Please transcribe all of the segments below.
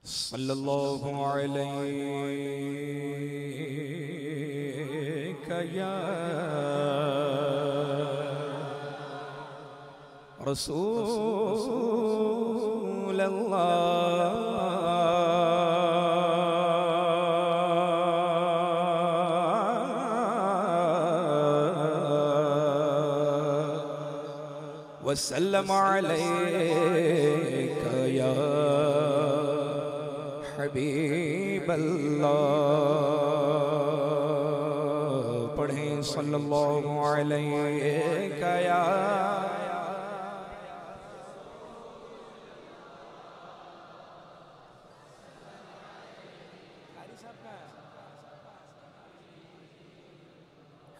सल्लल्लाहु अलैका या रसूल अल्लाह वसल्लम अलैका या हबीब अल्लाह। पढ़ें सल्लल्लाहु अलैका या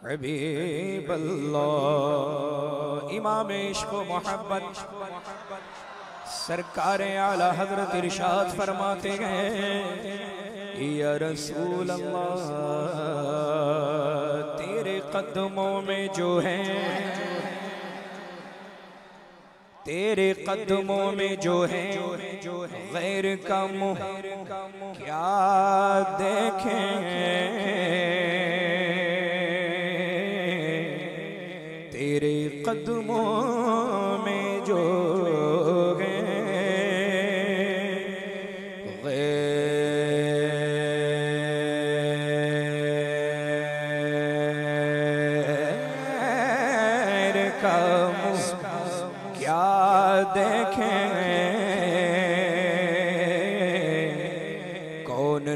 हबीब अल्लाह। इमाम इश्क व मोहब्बत सरकार आला हजरत इरशाद फरमाते हैं, या रसूल अल्लाह तेरे कदमों में जो है, तेरे कदमों में जो है गैर का मुँह क्या देखें, तेरे कदमों में जो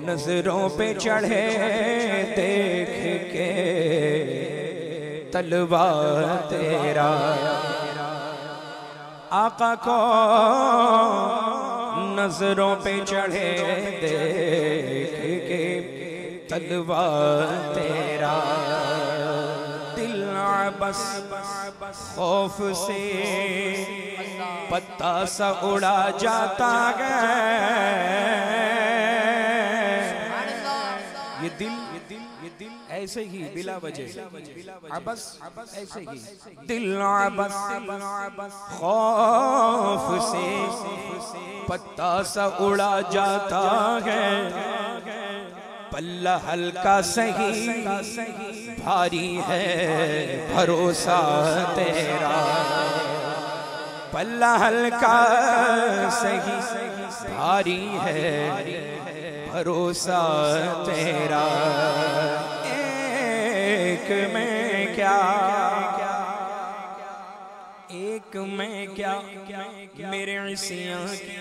नजरों पे चढ़े देख के तलवा तेरा, आका को नजरों पे चढ़े देख के तलवा तेरा। दिल बस खौफ से पत्ता सा उड़ा जाता है, ये दिल ऐसे ही बिला वजह बस ऐसे ही दिल बस खौफ से पत्ता सा उड़ा जाता है। पल्ला हल्का सही भारी है भरोसा तेरा, पल्ला हल्का सही भारी है भरोसा तेरा। एक में क्या मेरे इसियां की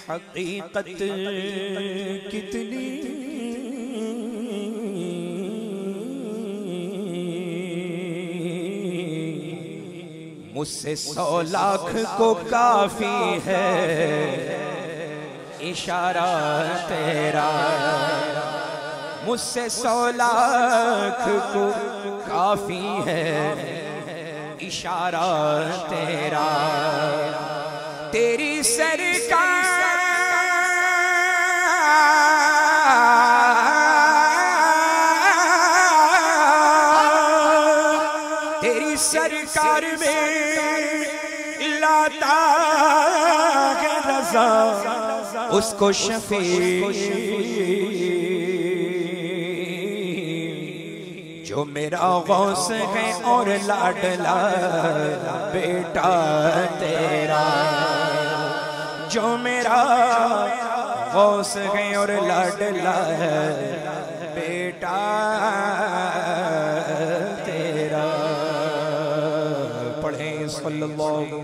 हकीकत कितनी मुझसे 100 लाख को काफी है इशारा तेरा, मुझसे 100 लाख को काफी है इशारा तेरा। तेरी सरकार तेरी सरकार में लाता है रज़ा उसको शफी, जो मेरा गौस है और लाडला बेटा तेरा, जो मेरा गौस है और लाडला बेटा तेरा। पढ़ें सल्लल्लाहु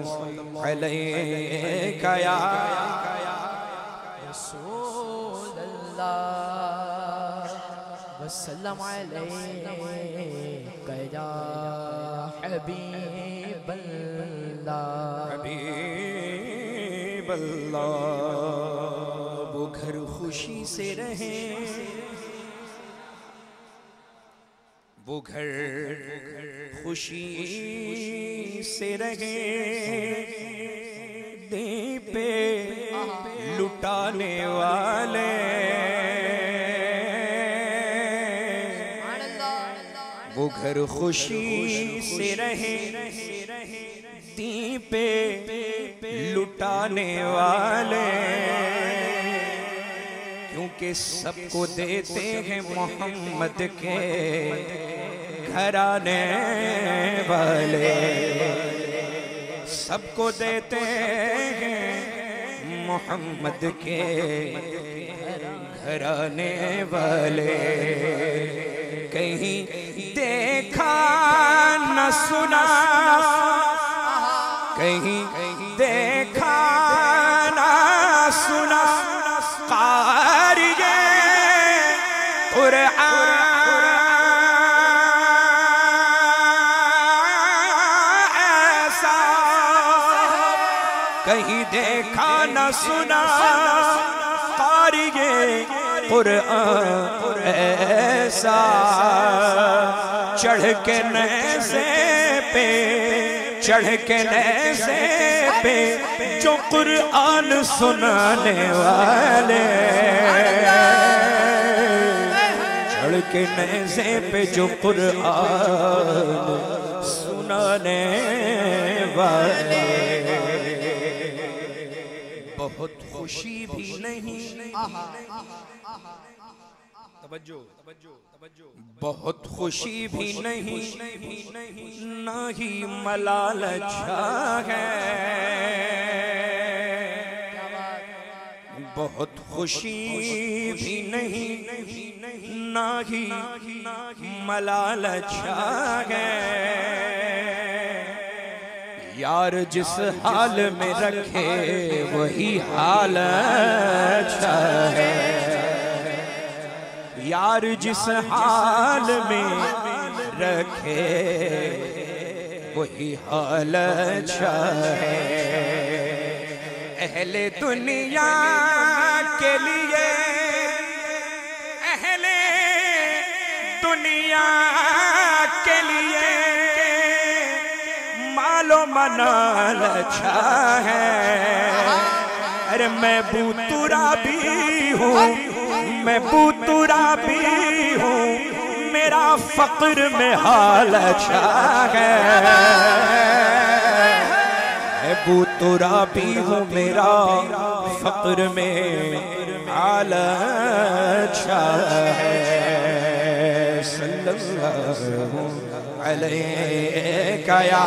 अलैका या वसल्लम अलैका या हबीब अल्लाह। हबीब अल्लाह। वो घर खुशी से रहे, वो घर खुशी से रहे, दीपे लुटाने वाले वो घर खुशी से रहे, दीपे लुटाने वाले कि सबको देते हैं मोहम्मद के घराने वाले, सबको देते हैं मोहम्मद के घराने वाले। कहीं देखा न सुना, कहीं देखा न सुना क़ारिए क़ुरआन ऐसा, कहीं देखा न सुना क़ारिए क़ुरआन ऐसा। चढ़ के नेज़े पे, चढ़ के नेज़े पे जो क़ुरआन सुनाने वाले, चढ़ के नेज़े पे जो क़ुरआन सुनाने वाले। बहुत खुशी भी नहीं, तवज्जो तवज्जो तवज्जो, बहुत खुशी भी नहीं, ना ही मलाल अच्छा है। बहुत खुशी भी नहीं, ना ही मलाल अच्छा है। यार जिस हाल में रखे वही हाल अच्छा है। यार जिस हाल में रखे वही हाल अच्छा है। अहले दुनिया के लिए, अहले दुनिया के लिए मालो मनाल अच्छा है। अरे मैं बूतुरा भी हूँ, मैं बूतुरा भी हूँ, मेरा फक्र में हाल अच्छा है। मैं बूतुरा भी हूँ, मेरा फक्र में हाल अच्छा है। सल्लल्लाहु अलैका या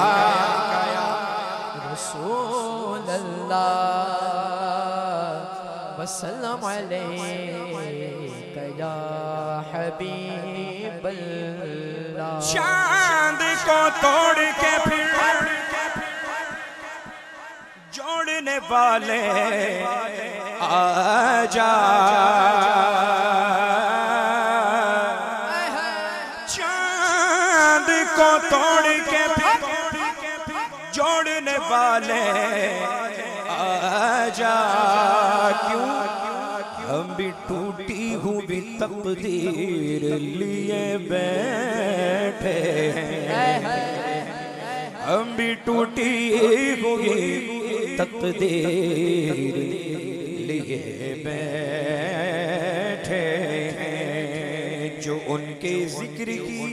रसूल अल्लाह वसल्लम अलैका या हबीब अल्लाह। चांद को तोड़ के फिर जोड़ने वाले आजा, चांद को तोड़ के फिर जोड़ने वाले आजा। क्यों हम भी टूटी हुई तकदीर लिए बैठे हैं, हम भी टूटी हुई तकदीर लिए बैठे हैं। जो उनके जिक्र की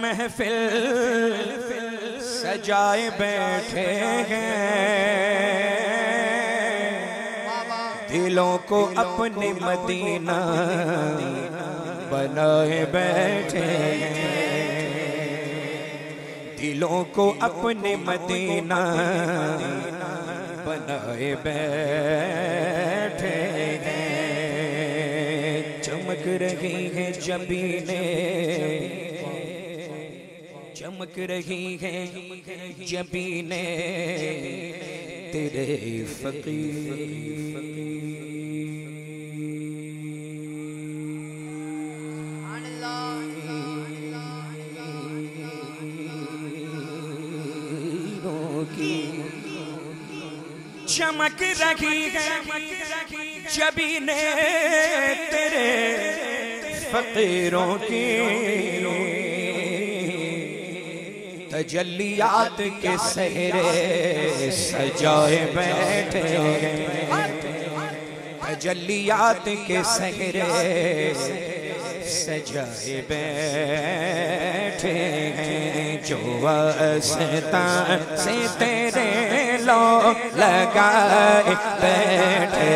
महफिल सजाए बैठे हैं, दिलों को अपने मदीना बनाए बैठे हैं, दिलों को अपने मदीना बनाए बैठे हैं। चमक रही है जबीने, चमक रही है जबीने तेरे फकीर। चमक रही है जबीने तेरे फकीरों की, तजल्लियात के सहरे सजाए बैठे हैं, तजल्लियात के सहरे सजाए बैठे हैं। जो वास्ता से तेरे लोग लगाए बैठे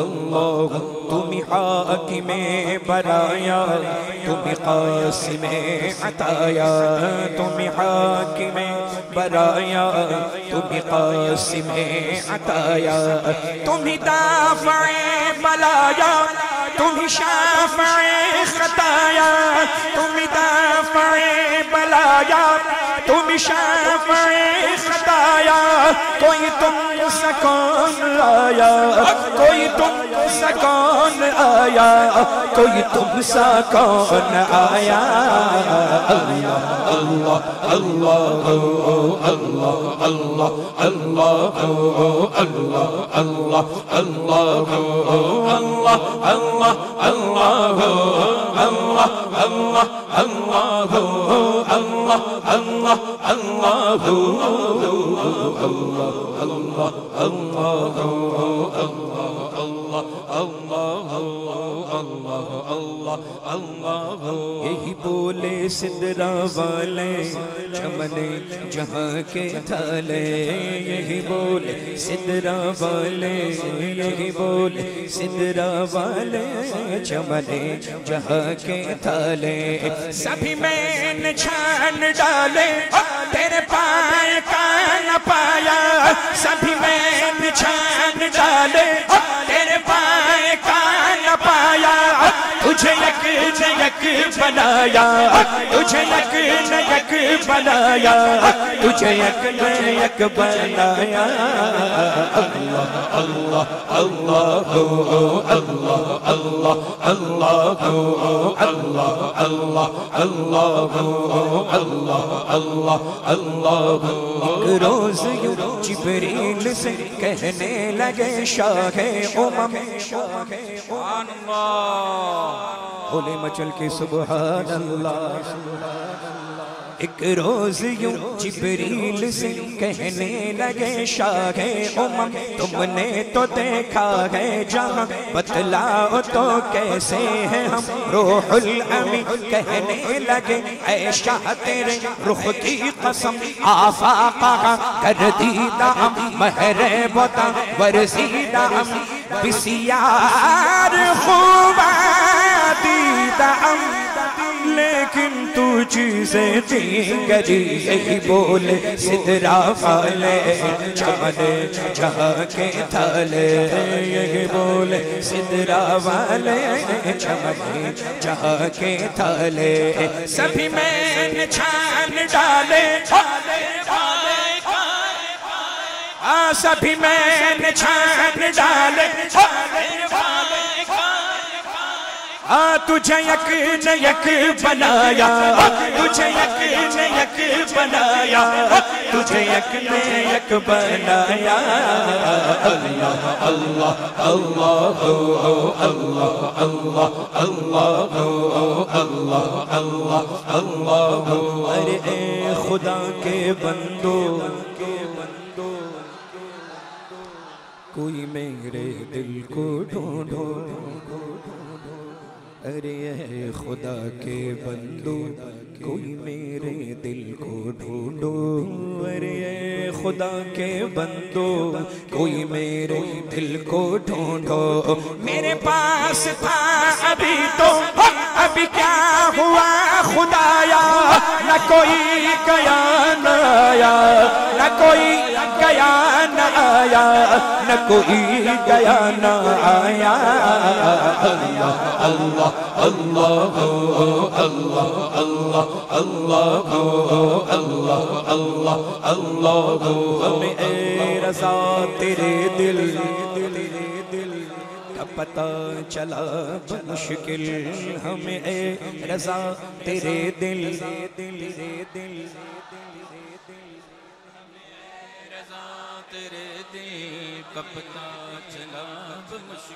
अल्लाह तुम्ही हाकिमे बराया तुम्ही कासिमे अताया तुम्ही हाकिमे बराया तुम्ही कासिमे अताया तुम्ही दाफ़े बलाया तुम्ही शाफ़े खताया तुम्ही दाफ़े बलाया तुम्ही शाफ़े खताया कोई तुम सकून आया कोई तुम सकून आया कोई तुम सकून आया अल्लाह अल्लाह अल्लाह अल्लाह अल्लाह अल्लाह अल्लाह अल्लाह अल्लाह अल्लाह अल्लाह अल्लाह अल्लाह अल्लाह अल्लाह अल्लाह अल्लाह अल्लाह यही बोले सिदरा वाले चमने जहाँ के थाले यही बोले सिदरा वाले यही बोले सिदरा वाले चमने जहाँ के थाले सभी मैंने छान डाले तेरे पाए का न पाया सभी मैंने छान डाले तेरे पाए का न पाया तुझे यक बनाया तुझे यक बनाया तुझे यक बनाया अल्लाह अल्लाह अल्लाह अल्लाह अल्लाह अल्लाह अल्लाह अल्लाह अल्लाह अल्लाह अल्लाह रोज़ जिब्रील से कहने लगे शाहे उमम बोले मचल के सुबहान अल्लाह एक रोज यूं जिब्रील से कहने लगे शाहे उमम तुमने तो देखा है जहां बतलाओ तो कैसे हैं हम रूहुल अमीन कहने लगे ऐ शाह तेरे रुख की कसम आफाका कर दीदा महरे बता वरसीदा बिसियार खूबा दीदा लेकिन तू चीज़ें चिंगरी यही बोले सिदरा वाले चमने जहाँ के थाले यही बोले सिदरा वाले चमने जहाँ के थाले सभी मैंने छान डाले सभी मैंने छान डाले तुझे यक बनाया तुझे यक बनाया तुझे यक बनाया अल्लाह अल्लाह अल्लाह अल्लाह अल्लाह अल्लाह अल्लाह अल्लाह अल्लाह अरे ए खुदा के बंदो कोई मेरे दिल को ढूंढो अरे खुदा के बंदो कोई मेरे दिल को ढूंढो अरे खुदा के बंदो कोई मेरे दिल को ढूंढो मेरे पास था अभी तो अभी क्या हुआ खुदाया न कोई गया न आया न कोई गया न आया न कोई गया न आया अल्लाह अल्लाह अल्लाह अल्लाह अल्लाह अल्लाह अल्लाह अल्लाह अल्लाह हमें ए रज़ा तेरे दिल का पता चला मुश्किल हमें ए रज़ा तेरे दिल तेरे दिल का पता चला मुश्किल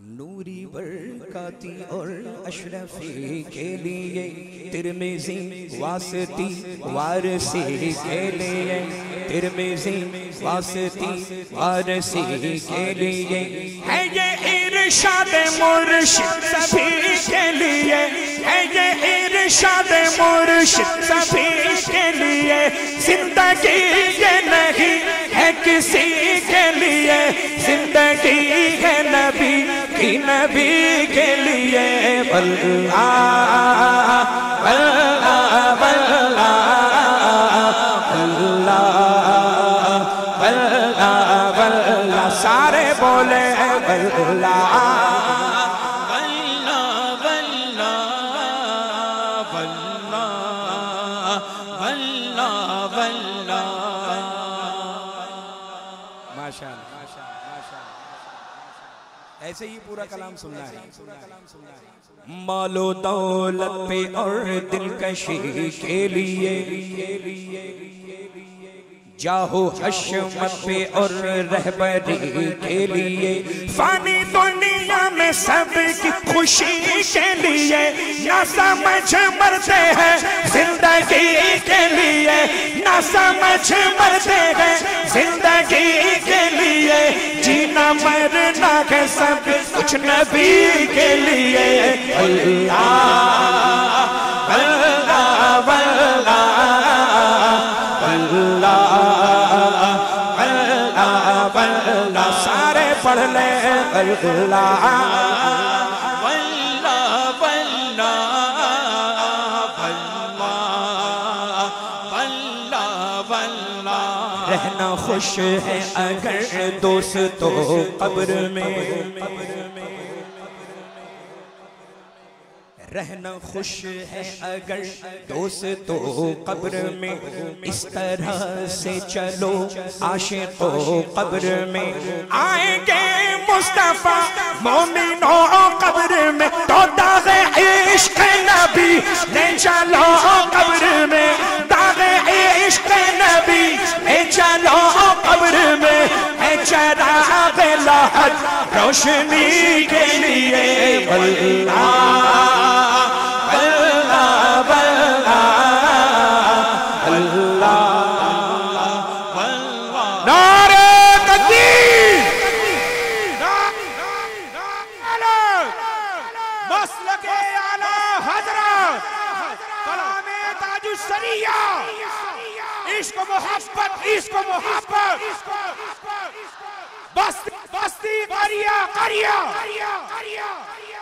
नूरी बरकाती और अशरफी के लिए, तिरमिज़ी वासती वारसी के लिए, तिरमिज़ी वासती वारसी के लिए है ये इरशाद मुर्शिद सभी के लिए, है ये इरशाद मुर्शिद सभी के लिए। जिंदगी ये नहीं है किसी के लिए, जिंदगी है नबी की नबी के लिए। वल्ला वल्ला वल्ला वल्ला वल्ला वल्ला, सारे बोले वल्ला वल्ला वल्ला वल्ला वल्ला वल्ला। माशाअल्लाह, ऐसे ही पूरा कलाम सुनना है। मालो दौलत पे और दिलकशी के लिए, जाहो हशमत पे और रहबरी के लिए, फानी दुनिया में सबकी खुशी के लिए, ना समझ मरते हैं जिंदगी के लिए, ना समझ मरते हैं जिंदगी के लिए, जीना मरना है सब कुछ नबी के लिए। अल्लाह अल्लाह अल्लाह अल्लाह अल्लाह अल्लाह, सारे पढ़ ले अल्लाह वल्लाह वल्लाह वल्लाह वल्लाह। रहना खुश है अगर दोस्तों कब्र में, रहना खुश है अगर दोस्तों कब्र में, इस तरह से चलो आशिकों कब्र में। आएंगे मुस्तफा मोमिनों कब्र में, तो दागे इश्क नबी ले चलो कब्र में, दागे इश्क नबी ले चलो कब्र में, है चराग लहद रोशनी के लिए। अल्लाह इश्क मोहब्बत, इश्क मोहब्बत, बस्ती बस्ती करिया करिया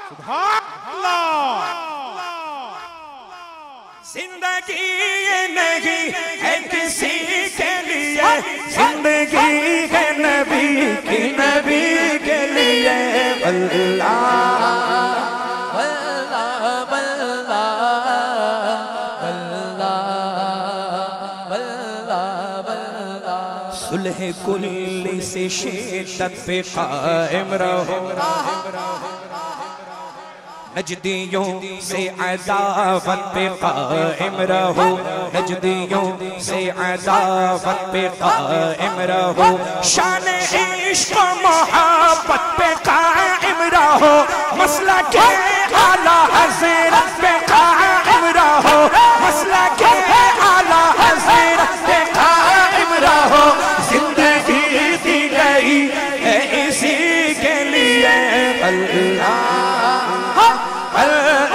सुभान अल्लाह। जिंदगी ये नहीं है किसी के लिए, जिंदगी है नबी की नबी के लिए। अल्लाह सुलह कुल्ली से शिद्दत पे कायम रहो, नजदियों से अदावत पे कायम रहो, नजदियों से अदावत पे कायम रहो, शान इश्क मोहब्बत पे कायम रहो, मसला के आला हज़रत पे कायम रहो, मसला के आला हज़रत पे कायम रहो। जिंदगी दी गई है इसी के लिए। अल्लाह अल्लाह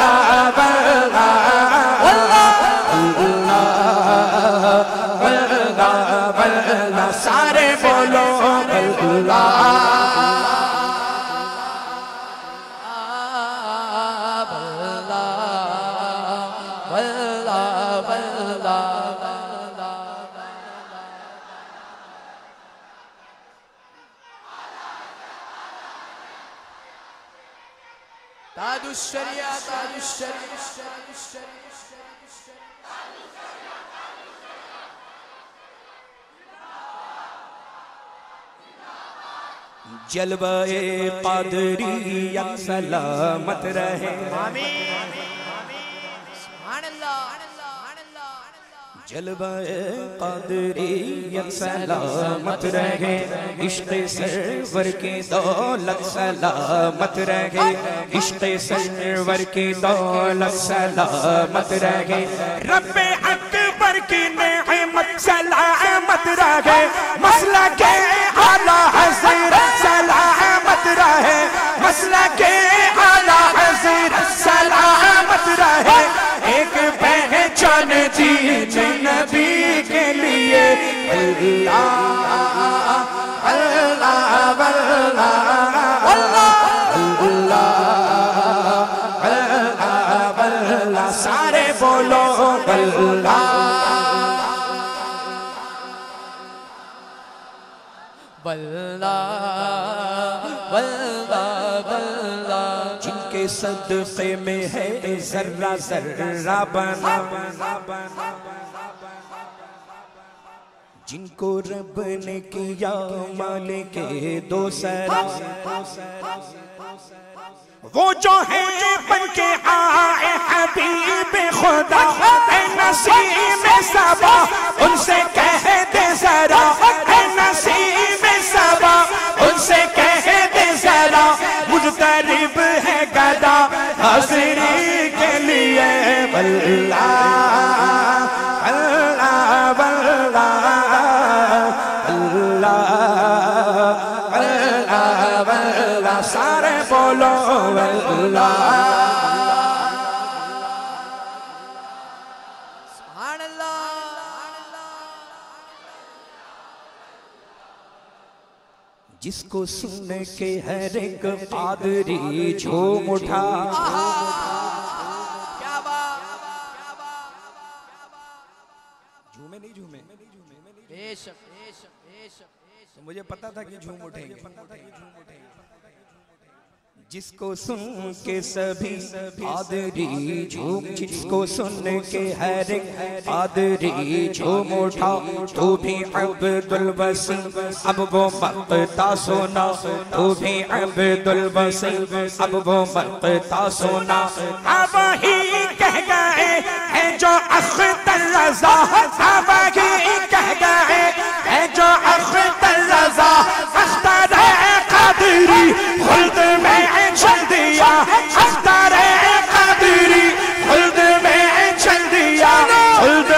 अल्लाह अल्लाह, सारे बोलो अल्लाह ताजुश्शरिया ताजुश्शरिया। जलवाए क़ादरिया सलामत रहे, जलवाए क़ादरियत सलामत रहे, इश्क़ सरवर की दौलत सलामत रहे, इश्क़ सरवर की दौलत सलामत रहे, रब्बे अकबर की नेमत सलामत रहे, मसला के आला हज़रत सलामत रहे, मसला के आला हज़रत सलामत रहे। एक पहचान थी नबी के लिए, अल्लाह अल्लाह अल्लाह अल्लाह अल्लाह अल्लाह, सारे बोलो अल्लाह बल्ला बल्ला बल्ला। जिनके सदक़े में है जर्रा जर्रा बना, जिनको रब ने किया मालिक दो सरा, वो जो है बन के आए हबीब खुदा, ऐ नसीम सबा उनसे कह दे जरा, ऐ नसीम सबा उनसे कह दे जरा, मुजतरिब है गदा हाज़िरी के लिए, बल्ला अल्लाह बल्ला अल्लाह अल्लाह अल्लाह, सारे बोलो अल्लाह। सुभान अल्लाह। जिसको सुन के हर एक क़ादरी झूम उठा, क्या बात, झूमे नहीं झूमे, बेशक बेशक बेशक। तो मुझे पता था कि झूम उठेंगे। जिसको सुन के सभी क़ादरी झूम, जिसको सुन के हर एक क़ादरी झूम उठा, तू भी अब्दुल वसी अब वो मक़ता सुना, तू भी अब्दुल वसी अब वो मक़ता सुना, अब ही कह गए है जो अख्तर रज़ा, अब ही कह गए है जो अख्तर रज़ा, अख्तर क़ादरी खुल्द में चल दिया, अख्तर क़ादरी खुल्द में चल दिया, खुल्द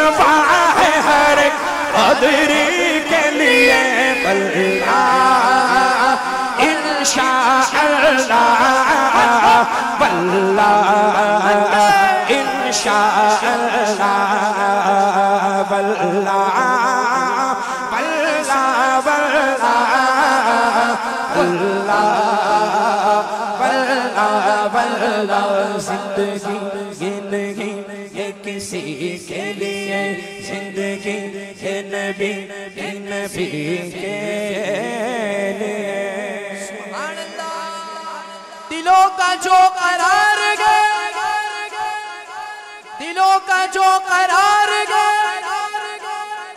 है हर क़ादरी के लिए, बल्ला इंशाअल्लाह बल्ला इंशाअल्लाह बल्ला बल्ला बल्ला बल्ला बल्ला। जिंदगी जिंदगी ये किसी के लिए, जिंदगी ये नबी के लिए। सुभान अल्लाह। दिलों का जो करार गए, दिलों का जो करार गए,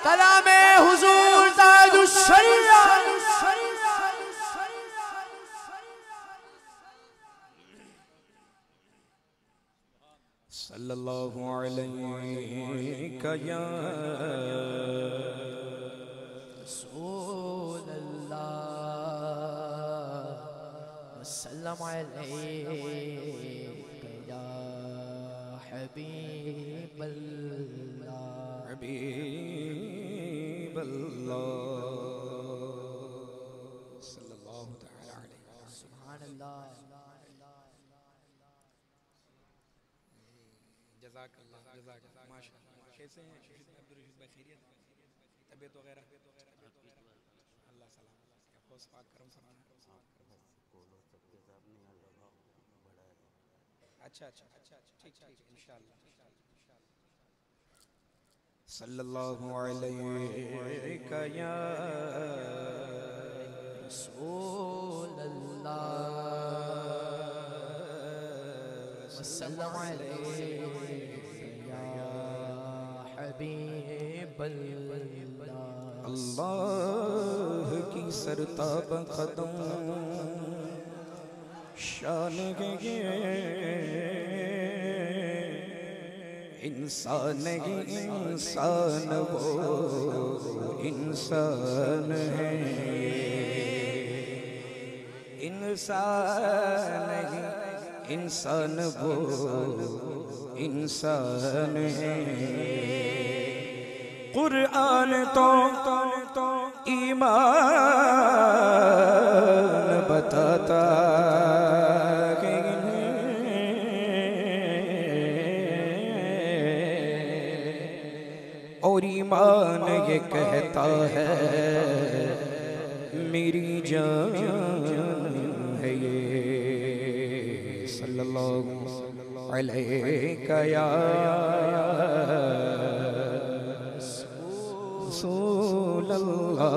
कलामे हुजूर ताजुश शरीया, सल्लल्लाहु अलैहि या रसूल अल्लाह, वसल्लम अलैका या हबीब अल्लाह, हबीब अल्लाह सल्लल्लाहु तआला अलैहि वसल्लम। सुभान अल्लाह। जज़ाकल्लाह जज़ाकल्लाह माशाअल्लाह। कैसे हैं अब्दुल रशीद भाई, खैरियत, तबीयत वगैरह? अल्लाह सलामत फौज पाक करम फरमाए। अच्छा अच्छा अच्छा ठीक ठीक इंशाअल्लाह। सल्लल्लाहु अलैहि या रसूल अल्लाह, वसल्लम अलैका या हबीब अल्लाह। अल्लाह की सरताब कदम शान के इंसान ही इंसान वो इंसान है, इंसान ही इंसान वो इंसान है। कुरान तो ईमान बताता और ईमान ये कहता है मेरी जान है ये। सल्लल्लाहु अलैहि या रसूल अल्लाह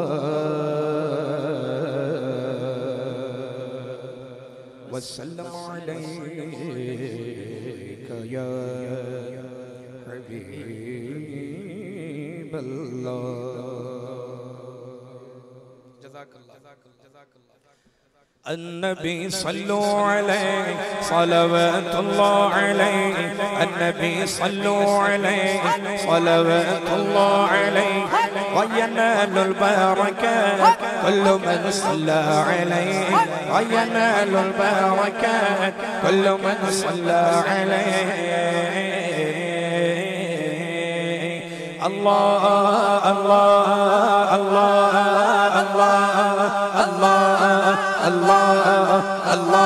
वसल्लम अलैका या हबीब अल्लाह। अन्नबी सल्लु अलैहि सलवातुल्लाह अलैहि, अन्नबी सल्लु अलैहि सलवातुल्लाह अलैहि व यनालुल बरकात कुल्लु मन सल्ला अलैहि व यनालुल बरकात कुल्लु मन सल्ला अलैहि। अल्लाह अल्लाह अल्लाह अल्लाह अल्लाह अल्लाह अल्लाह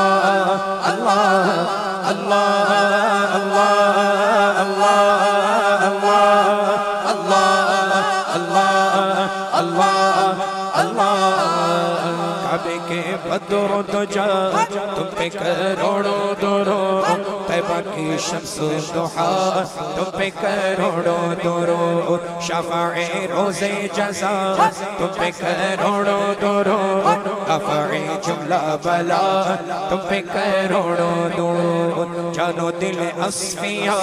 अल्लाह अल्लाह काबे के बदरो दुजा तुम पे करोड़ों दुरूद, तैबा की शम्सो दुहा तुम पे करोड़ों दुरूद, शफ़ाए रोज़े जज़ा तुम पे करोड़ों दुरूद, रफ़ाए जुमला बला तुम पे करोड़ों दुरूद, जानो दिल अस्फिया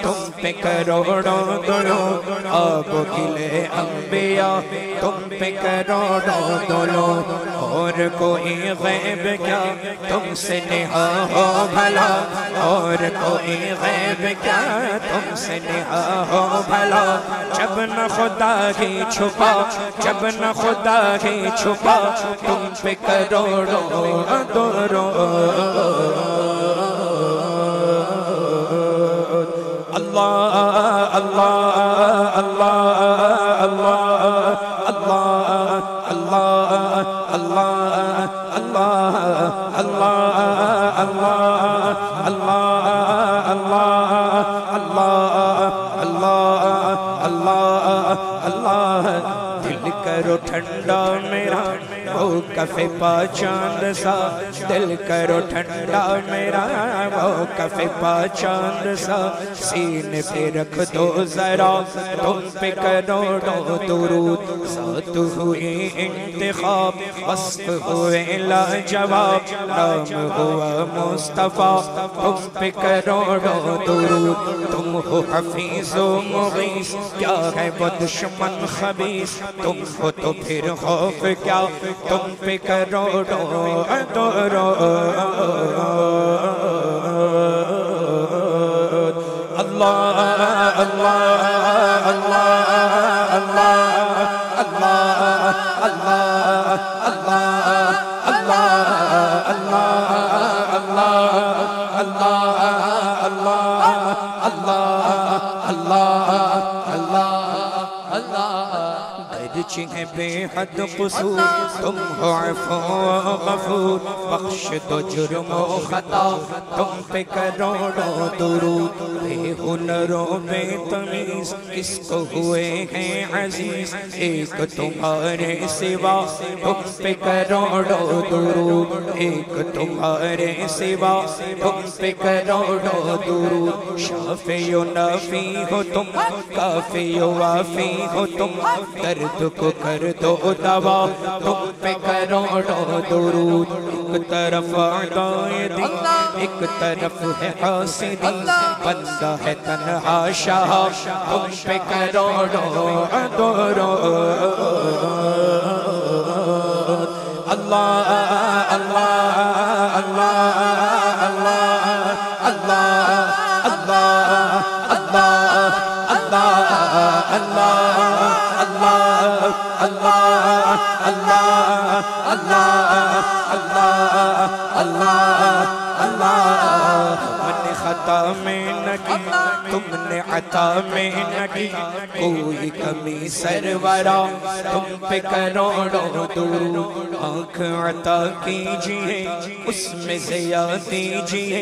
तुम पे करोड़ों दुरूद, आबो गिले अंबिया तुम पे करोड़ों दुरूद। और कोई गैब क्या तुमसे नेहा हो भला, और कोई गैब क्या तुमसे नेहा हो भला, जब न खुदा ही छुपा, जब न खुदा ही छुपा तुम पे करोड़ों दुरूद। अल्लाह अल्लाह अल्लाह अल्लाह अल्लाह अल्लाह अल्लाह अल्लाह अल्लाह अल्लाह अल्लाह अल्लाह अल्लाह। दिल करो ठंडा मेरा वो कफे पा चांद सा, दिल करो ठंडा मेरा वो कफे पा चांद सा, सीने पे रख दो जरा तुम पे करोड़ों दुरूद। साथ हुए इंतखाब वस्फ हुए लाजवाब, नाम हुआ मुस्तफा तुम पे करोड़ों दुरूद। तुम हो हफीज़ो मुगीस क्या है वो दुश्मन खबीस, तुम हो तो फिर खौफ क्या तुम पे करोड़ों दुरूद। अल्लाह अल्लाह अल्लाह अल्लाह अल्लाह अल्लाह अल्लाह अल्लाह अल्लाह अल्लाह अल्लाह अल्लाह अल्लाह। गरचे है बेहद क़ुसूर तुम हो अफ़ू गफ़ूर, बख्श दो जुर्म व खता तुम पे करोड़ों दुरूद। बेहुनरो बेतमीज़ किसको हुए हैं अजीज़, एक तुम्हारे सिवा तुम पे करोड़ों दुरूद, एक तुम्हारे सिवा तुम पे करोड़ों दुरूद। शाफ़ियो नाफ़ी हो तुम, काफ़ियो वाफ़ी हो तुम, दर्द को कर दो दवा तुम पे करोड़ों दुरूद। एक तरफ आदाए दिन एक तरफ है हासिदी, बंदा है तन्हा शाह तुम पे करोड़ों दुरूद। अल्लाह अल्लाह अल्लाह अल्लाह अल्लाह अल्लाह अल्लाह खता में न की, तुमने अता में न की कोई कमी सरवरा, तुम पे करोड़ों दुरूद। आँख अता कीजिए उसमें ज़िया दीजिए,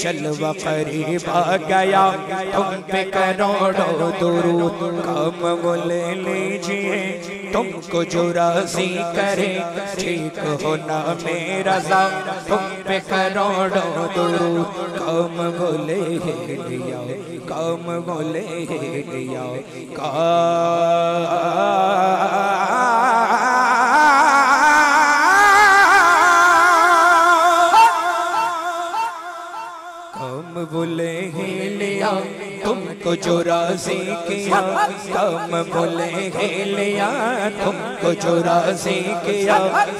जलवा करीब आ गया तुम पे करोड़ों दुरूद। काम वो ले लीजिए तुमको जो राज़ी करे, ठीक होना मेरा ज़ा तुम पे करोड़ों दुरूद। काम वो ले लिया, काम वो ले लिया, काम वो ले लिया तुमको जो राज़ी किया, काम वो ले लिया तुमको जो राज़ी किया।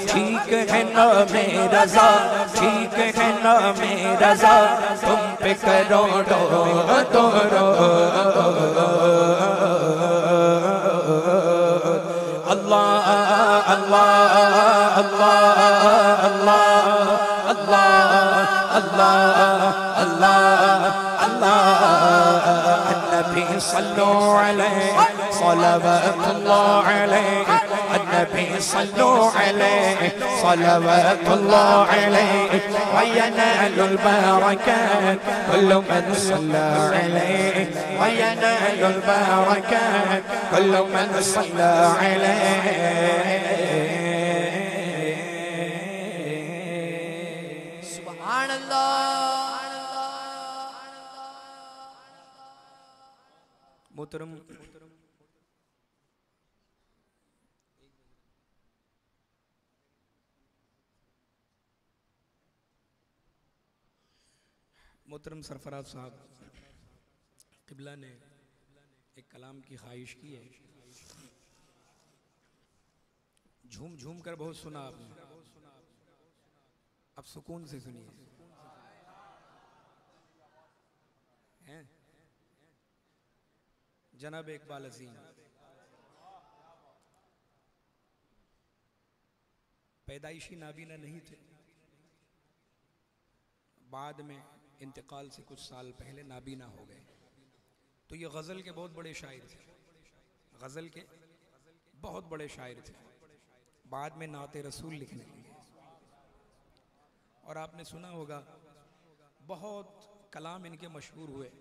ठीक है ना मेरा ज़ा, ठीक है ना मेरा ज़ा, तुम पे करोड़ों तोरो। अल्लाह अल्लाह अल्लाह अल्लाह अल्लाह अल्लाह अल्लाह अल्लाह। अन्नबी सल्लु अलैहि सलवातुल्लाह अलैहि, अन्नबी सल्लु अलैहि सलवातुल्लाह अलैहि। व यनालुल बरकात कुल्लु मन सल्ला अलैहि, व यनालुल बरकात कुल्लु मन सल्ला अलैहि। सुभान अल्लाह। मोहतरम मोहतरम सरफराज साहब क़िबला ने एक कलाम की ख्वाहिश की है। झूम झूम कर बहुत सुना आपने, अब सुकून से सुनिए। हैं जनाब इकबाल अज़ीम पैदाइशी नाबीना नहीं थे, बाद में इंतकाल से कुछ साल पहले नाबीना हो गए। तो ये गज़ल के बहुत बड़े शायर थे, गज़ल के बहुत बड़े शायर थे। बाद में नाते रसूल लिखने लगे। और आपने सुना होगा बहुत कलाम इनके मशहूर हुए,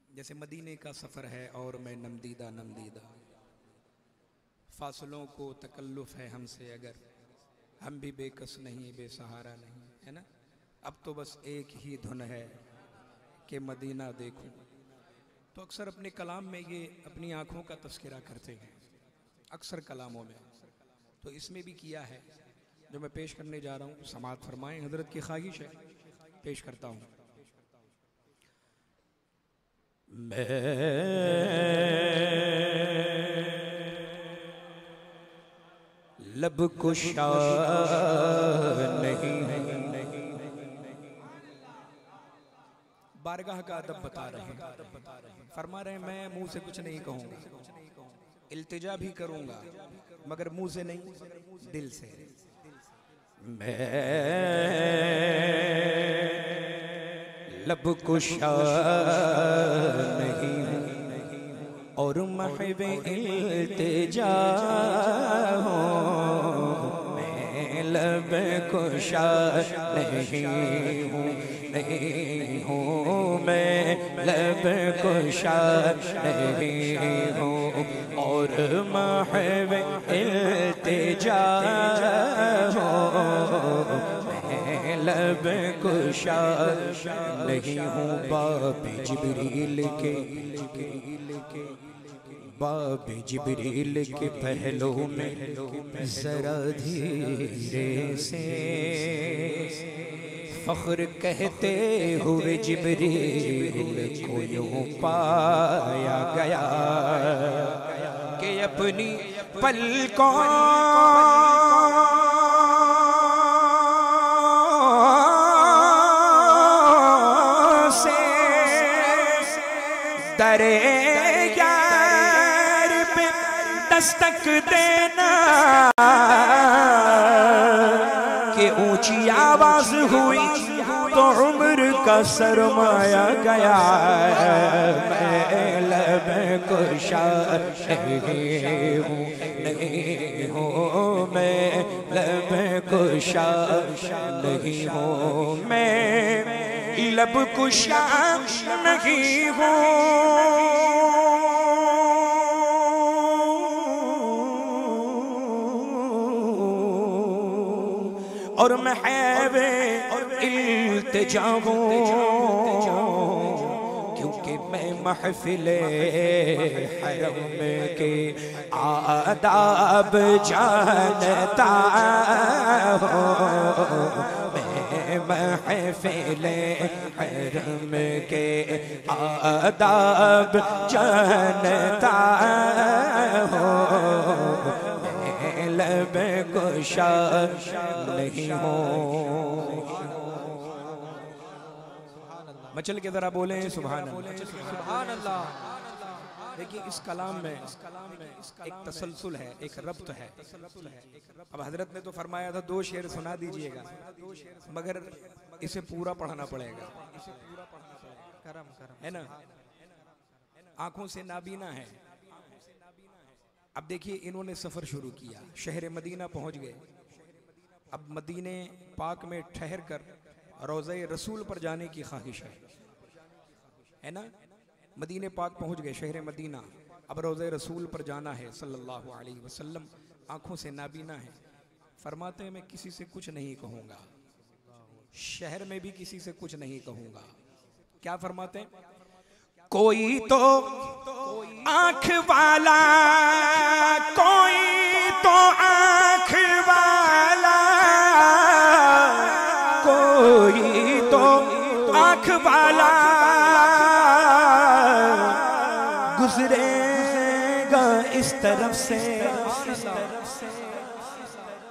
जैसे मदीने का सफ़र है और मैं नमदीदा नमदीदा, फासलों को तकल्लुफ़ है हमसे अगर, हम भी बेकस नहीं बेसहारा नहीं, है ना। अब तो बस एक ही धुन है कि मदीना देखूं। तो अक्सर अपने कलाम में ये अपनी आँखों का तस्करा करते हैं, अक्सर कलामों में। तो इसमें भी किया है। जो मैं पेश करने जा रहा हूँ समाअत फरमाएं, हज़रत की ख्वाहिश है, पेश करता हूँ। मैं लब कुशा नहीं, बारगाह का अदब बता रहे हैं। फरमा रहे हैं मैं मुंह से कुछ नहीं कहूँगा, इल्तिजा भी करूँगा मगर मुंह से नहीं, दिल से। मैं लब कुशा नहीं और महवे इल्तिजा हूँ, मैं लब कुशा नहीं हूँ, नहीं हूँ मैं लब कुशा नहीं हूँ और महवे इल्तिजा हूँ, मैं लब कुशा नहीं हूँ। बाब जिब्रील के, बाब जिब्रील के पहलू में जरा धीरे से फख्र कहते हुए जिब्रील को यूं पाया गया कि अपनी पलकों से दरे यार पे दस्तक देना कि ऊंची आवाज हुई तो उम्र का सरमाया गया, मैं लब कुशा नहीं हूँ, नहीं हूँ मैं लब कुशा नहीं हूँ, मैं लब कुशा नहीं हूँ। और महवे इल्तिजा हूँ, क्योंकि मैं महफिले हरम के आदाब जानता हूँ, मैं महफिले हरम के आदाब जानता हूँ, लब कुशा नहीं हो। मचल के जरा बोले सुभान अल्लाह। देखिए इस कलाम में एक तसलसल है, एक रब्त है। अब हजरत ने तो फरमाया था 2 शेर सुना दीजिएगा, मगर इसे पूरा पढ़ना पड़ेगा, है ना। आंखों से नाबीना है। अब देखिए इन्होंने सफर शुरू किया, शहर मदीना पहुंच गए। अब मदीने पाक में ठहर कर रोज़े रसूल पर जाने की ख्वाहिश है ना। मदीने पाक पहुंच गए, शहर मदीना। अब रोज़े रसूल पर जाना है सल्लल्लाहु अलैहि वसल्लम। आंखों से नाबीना है। फरमाते हैं मैं किसी से कुछ नहीं कहूँगा, शहर में भी किसी से कुछ नहीं कहूँगा। क्या फरमाते हैं? कोई तो आँख वाला, कोई तो आँख वाला, कोई तो आँख वाला गुजरेगा इस तरफ से,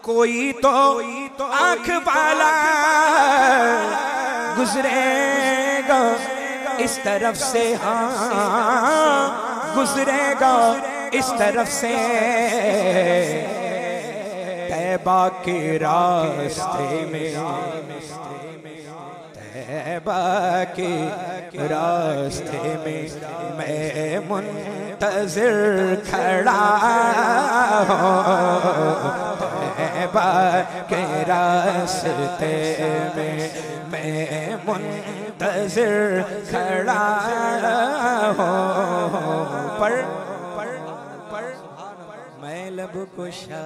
कोई तो आँख वाला गुजरेगा इस तरफ से, हाँ गुजरेगा इस तरफ से। तैबा के रास्ते में, तैबा के रास्ते में मैं मुंतज़िर खड़ा हूँ, तैबा के रास्ते में मैं मुंतज़िर खड़ा हूँ, पर मैं लब कुशा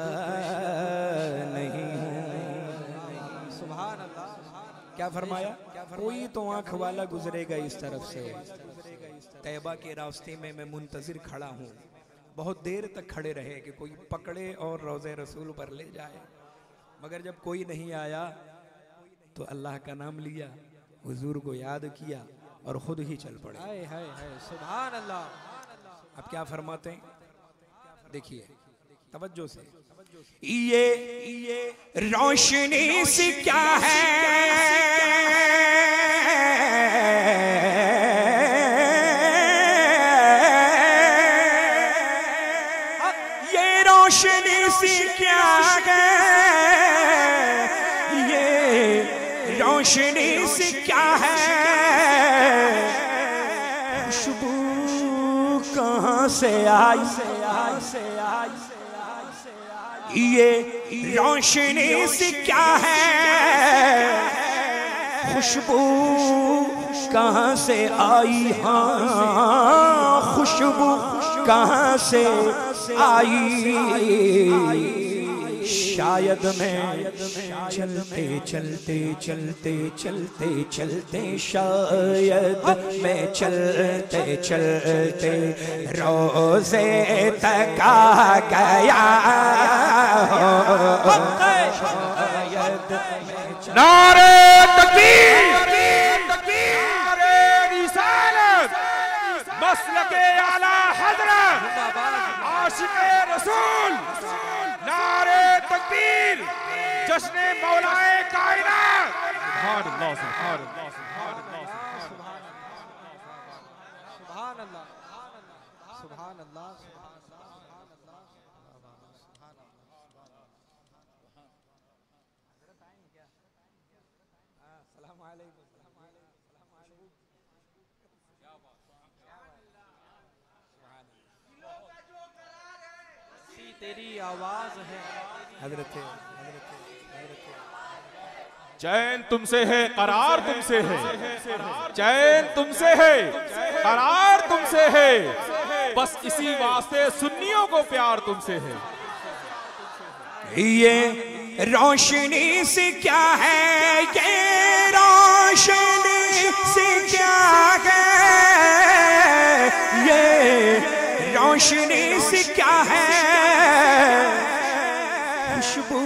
नहीं हूँ। सुभान अल्लाह। क्या फरमाया? कोई तो आँख वाला गुजरेगा इस तरफ से, तैबा के रास्ते में मैं मुंतज़िर खड़ा हूँ। बहुत देर तक खड़े रहे कि कोई पकड़े और रोज़े रसूल पर ले जाए, मगर जब कोई नहीं आया तो अल्लाह का नाम लिया, हुजूर को याद किया और खुद ही चल पड़े। हाय हाय हाय, सुभान अल्लाह। अब क्या फरमाते हैं? देखिए तवज्जो से, ये रोशनी सी क्या है, ये रोशनी सी क्या है, ये रोशनी सी क्या है, खुशबू कहाँ से आई, ये रोशनी सी क्या है, खुशबू कहाँ से आई, हाँ खुशबू कहाँ से आई। शायद मैं चलते चलते चलते चलते चलते, शायद मैं चलते चलते रोज़े तक आ गया। नारे तकबीर, नारे रिसालत, मसलके आला हज़रत, आशिक़े रसूल, नारे तकबीर, जश्ने मौलाए कायनात। सुभान अल्लाह, सुभान अल्लाह, सुभान अल्लाह, सुभान अल्लाह, सुभान अल्लाह, सुभान अल्लाह। तेरी आवाज है। हजरत चैन तुमसे है, करार तुमसे है, चैन तुमसे है, करार तुमसे है, बस इसी वास्ते सुन्नियों को प्यार तुमसे है। ये रोशनी से क्या है, ये रोशनी से क्या है, ये रोशनी से क्या है, खुशबू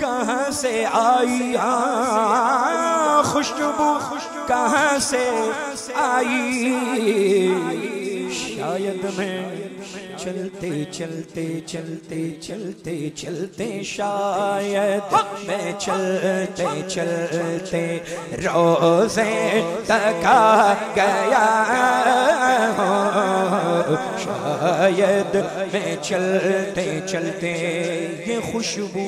कहाँ से आई, खुशबू कहाँ से आई, शायद मैं चलते चलते चलते चलते चलते शायद मैं चलते चलते रोज़े तक आ गया हूँ, शायद मैं चलते चलते ये खुशबू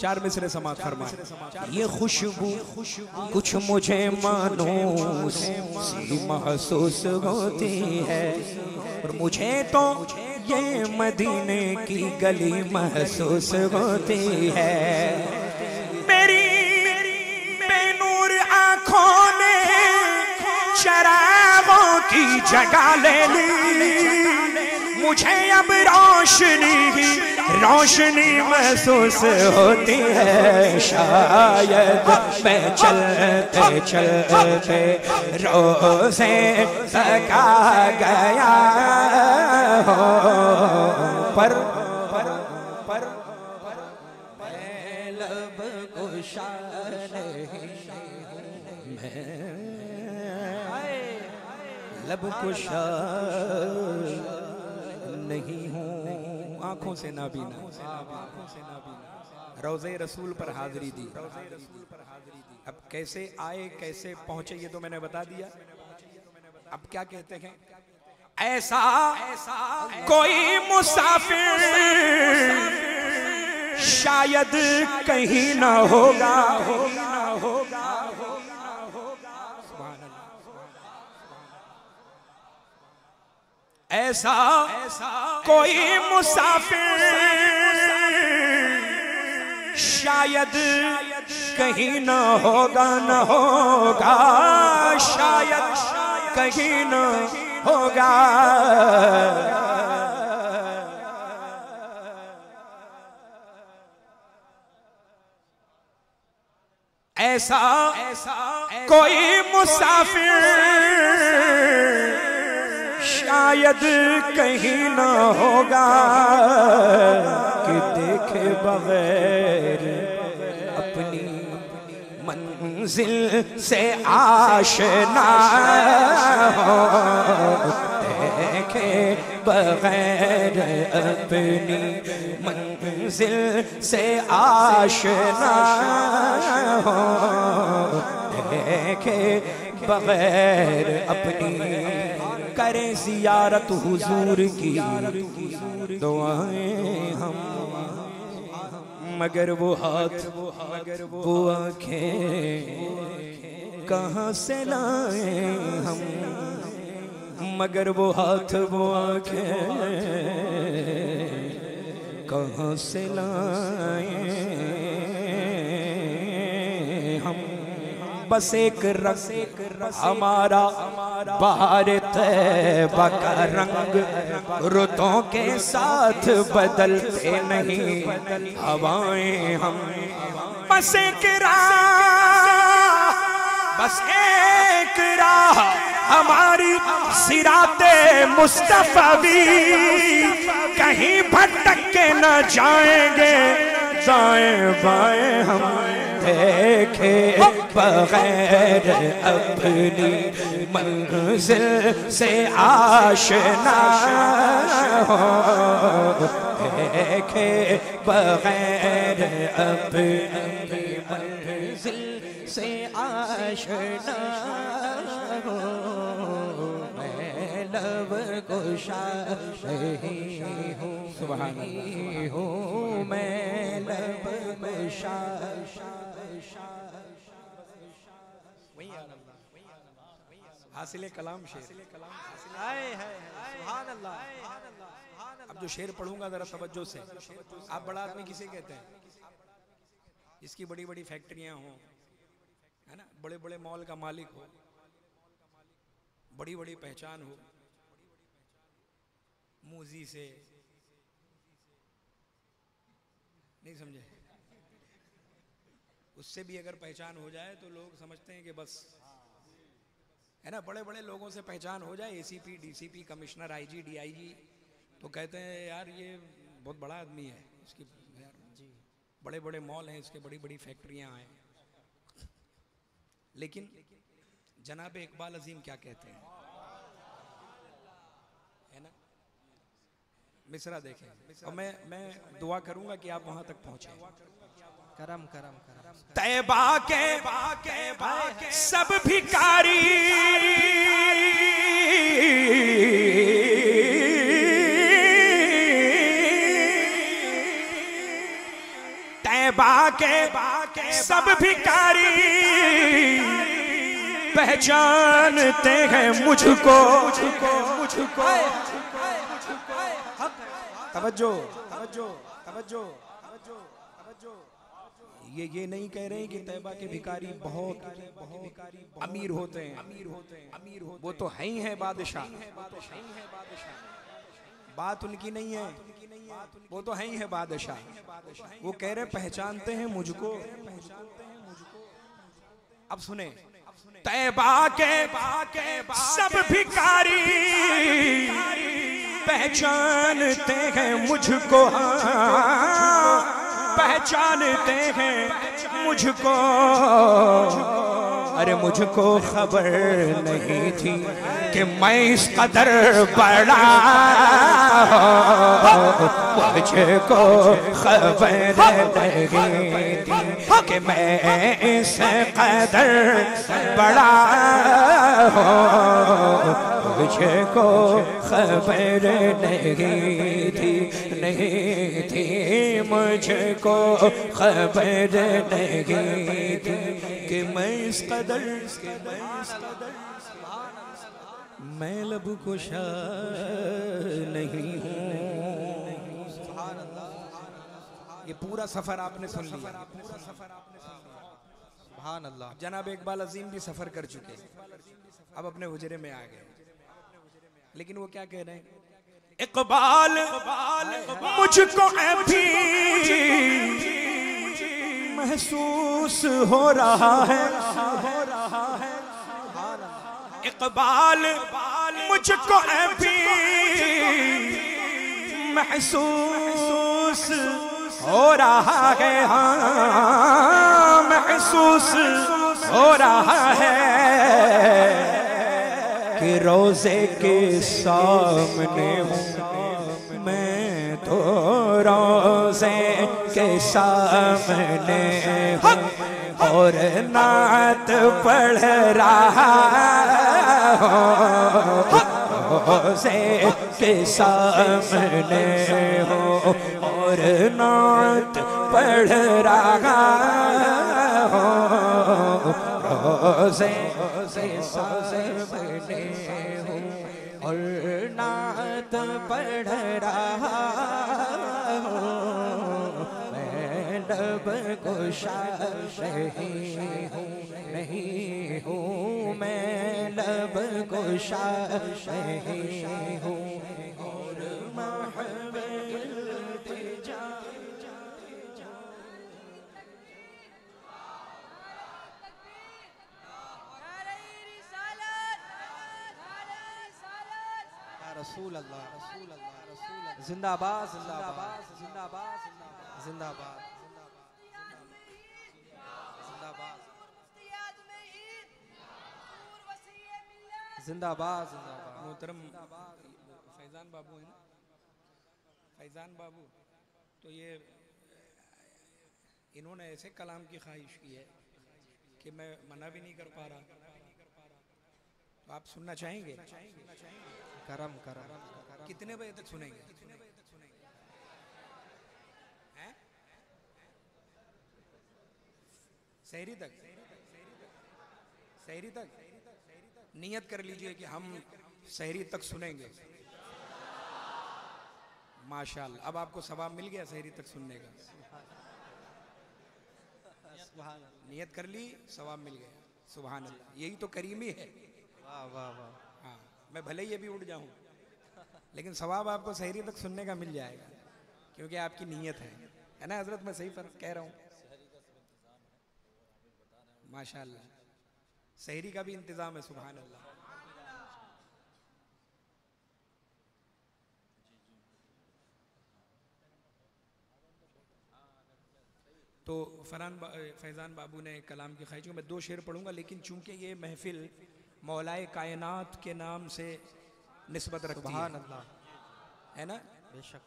चार मिसरे समात फरमा, ये खुशबू कुछ मुझे मानो सी महसूस होती है, और मुझे तो ये मदीने की गली महसूस होती है। मेरी बेनूर आंखों ने चरागों की जगह ले ली, मुझे अब रोशनी महसूस होती है, शायद मैं चलते चलते रोज़े तक आ गया हूँ, पर मैं लब कुशा लब कुशा नहीं हूँ, आंखों से ना बीना, रोज़े रसूल पर हाजिरी दी। अब कैसे आए कैसे पहुंचे ये तो मैंने बता दिया। अब क्या कहते हैं, ऐसा कोई मुसाफिर शायद कहीं ना होगा, ऐसा कोई मुसाफिर शायद कहीं ना होगा, न होगा, शायद कहीं ना होगा, ऐसा कोई मुसाफिर शायद कहीं ना होगा कि देखे बगैर अपनी मंजिल से आशना हो, देखे बगैर अपनी मंजिल से आशना हो, देखे बगैर अपनी करें ज़ियारत हुजूर की दुआएं हम, मगर वो हाथ वो आँखें कहाँ से लाए हम, मगर वो हाथ वो आँखें कहाँ से लाए हम। बस एक रंग हमारा बाहर तैबा का रंग रुतों के साथ बदलते नहीं हवाएं हम। बस एक राह हमारी सिराते मुस्तफवी, कहीं भटक के न जाएंगे दाएं बाएं हम, देखे बगैर अपनी मंजिल से आशना हो, देखे बगैर अपनी मंजिल से आशना हो, मैं लब कुशा नहीं हूँ, सुभान अल्लाह हूँ मैं लब कुशा। हासिल कलाम शेर। सुभान अल्लाह। अब जो शेर पढ़ूंगा जरा तवज्जो से। आप बड़ा आदमी किसे कहते हैं? इसकी बड़ी बड़ी फैक्ट्रियां हो, है ना, बड़े बड़े मॉल का मालिक हो, बड़ी बड़ी पहचान हो, मूजी से, नहीं समझे, उससे भी अगर पहचान हो जाए तो लोग समझते हैं कि बस, है ना, बड़े बड़े लोगों से पहचान हो जाए, ACP, DCP, commissioner, IG, DIG, तो कहते हैं यार ये बहुत बड़ा आदमी है, इसकी यार जी बड़े बड़े मॉल हैं, इसके बड़ी बड़ी फैक्ट्रियां हैं। लेकिन जनाब इकबाल अजीम क्या कहते हैं, है ना, मिसरा देखें, और मैं दुआ करूंगा कि आप वहां तक पहुंचे। करम करम करम। तैबा के सब भिखारी तैबा के सब भिखारी पहचानते हैं मुझको। तवज्जो तवज्जो तवज्जो तवज्जो। ये नहीं कह रहे हैं कि तैबा के भिखारी बहुत अमीर होते हैं, वो तो है ही है बादशाह। बात उनकी नहीं है, वो तो है ही है बादशाह। वो कह रहे पहचानते हैं मुझको। अब सुने, तैबा के सब भिखारी पहचानते हैं मुझको, पहचानते हैं मुझको। अरे मुझको खबर नहीं थी कि मैं इस कदर बड़ा, मुझको खबर नहीं थी कि मैं इस कदर बड़ा, मुझको खबर नहीं थी मुझको खबर नहीं थी कि मैं इस कदर मैं लब कुशा नहीं हूँ। ये पूरा सफर आपने सुन लिया। सुभान अल्लाह। जनाब इकबाल अजीम भी सफर कर चुके, अब अपने हुजरे में आ गए। लेकिन वो क्या कह रहे हैं, इकबाल मुझको अभी महसूस हो रहा है, इकबाल मुझको अभी महसूस हो रहा है, हाँ महसूस हो रहा है कि रोजे के सामने हूँ मैं, तो रोजे के सामने हूँ और नात पढ़ रहा हूँ। रोजे के सामने हूँ और नात पढ़ रहा हूँ। रोजे के सामने हूँ और नात पढ़ रहा हूँ। मैं लब कुशा नहीं हूँ, मैं लब कुशा नहीं हूँ और रसूल अल्लाह जिंदाबाद जिंदाबाद जिंदाबाद जिंदाबाद जिंदाबाद जिंदाबाद जिंदाबाद। मोहतरम फैजान बाबू है ना, फैजान बाबू, तो ये इन्होंने ऐसे कलाम की ख्वाहिश की है कि मैं मना भी नहीं कर पा रहा। तो आप सुनना चाहेंगे? करम करम। कितने बजे तक सुनेंगे? हैं? सहरी तक? सहरी तक नियत कर लीजिए कि हम सहरी तक सुनेंगे। माशाअल्लाह, अब आपको सवाब मिल गया सहरी तक सुनने का। नियत कर ली, सवाब मिल गया। सुभान अल्लाह, यही तो करीमी है। वाह वाह वाह। हाँ, मैं भले ही अभी उठ जाऊं लेकिन सवाब आपको सहरी तक सुनने का मिल जाएगा क्योंकि आपकी नीयत है ना हजरत? मैं सही फर्क कह रहा हूँ? माशाअल्लाह, सहरी का भी इंतजाम है। सुभान अल्लाह। तो फैज़ान बाबू ने कलाम की ख्वाहिश, मैं 2 शेर पढ़ूंगा लेकिन चूंकि ये महफिल मौलाए कायनात के नाम से निस्बत रखती है। सुभान अल्लाह, है ना? बेशक।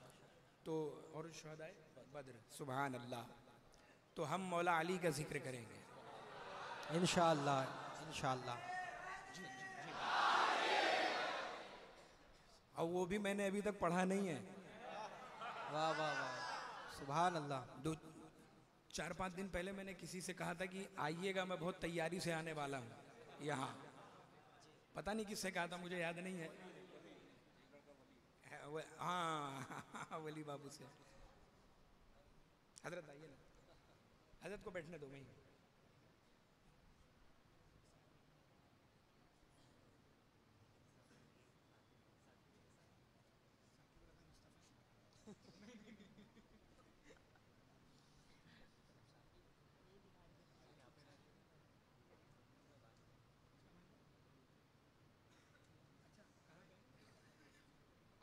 तो और शुहदाए बद्र, सुभान अल्लाह, तो हम मौला अली का जिक्र करेंगे इंशाअल्लाह इंशाअल्लाह। और वो भी मैंने अभी तक पढ़ा नहीं है। वाह वाह वाह, सुभान अल्लाह। 4-5 दिन पहले मैंने किसी से कहा था कि आइएगा, मैं बहुत तैयारी से आने वाला हूँ यहाँ। पता नहीं किससे कहा था, मुझे याद नहीं है। हाँ, वली बाबू से। हजरत आइए ना, हजरत को बैठने दो। मैं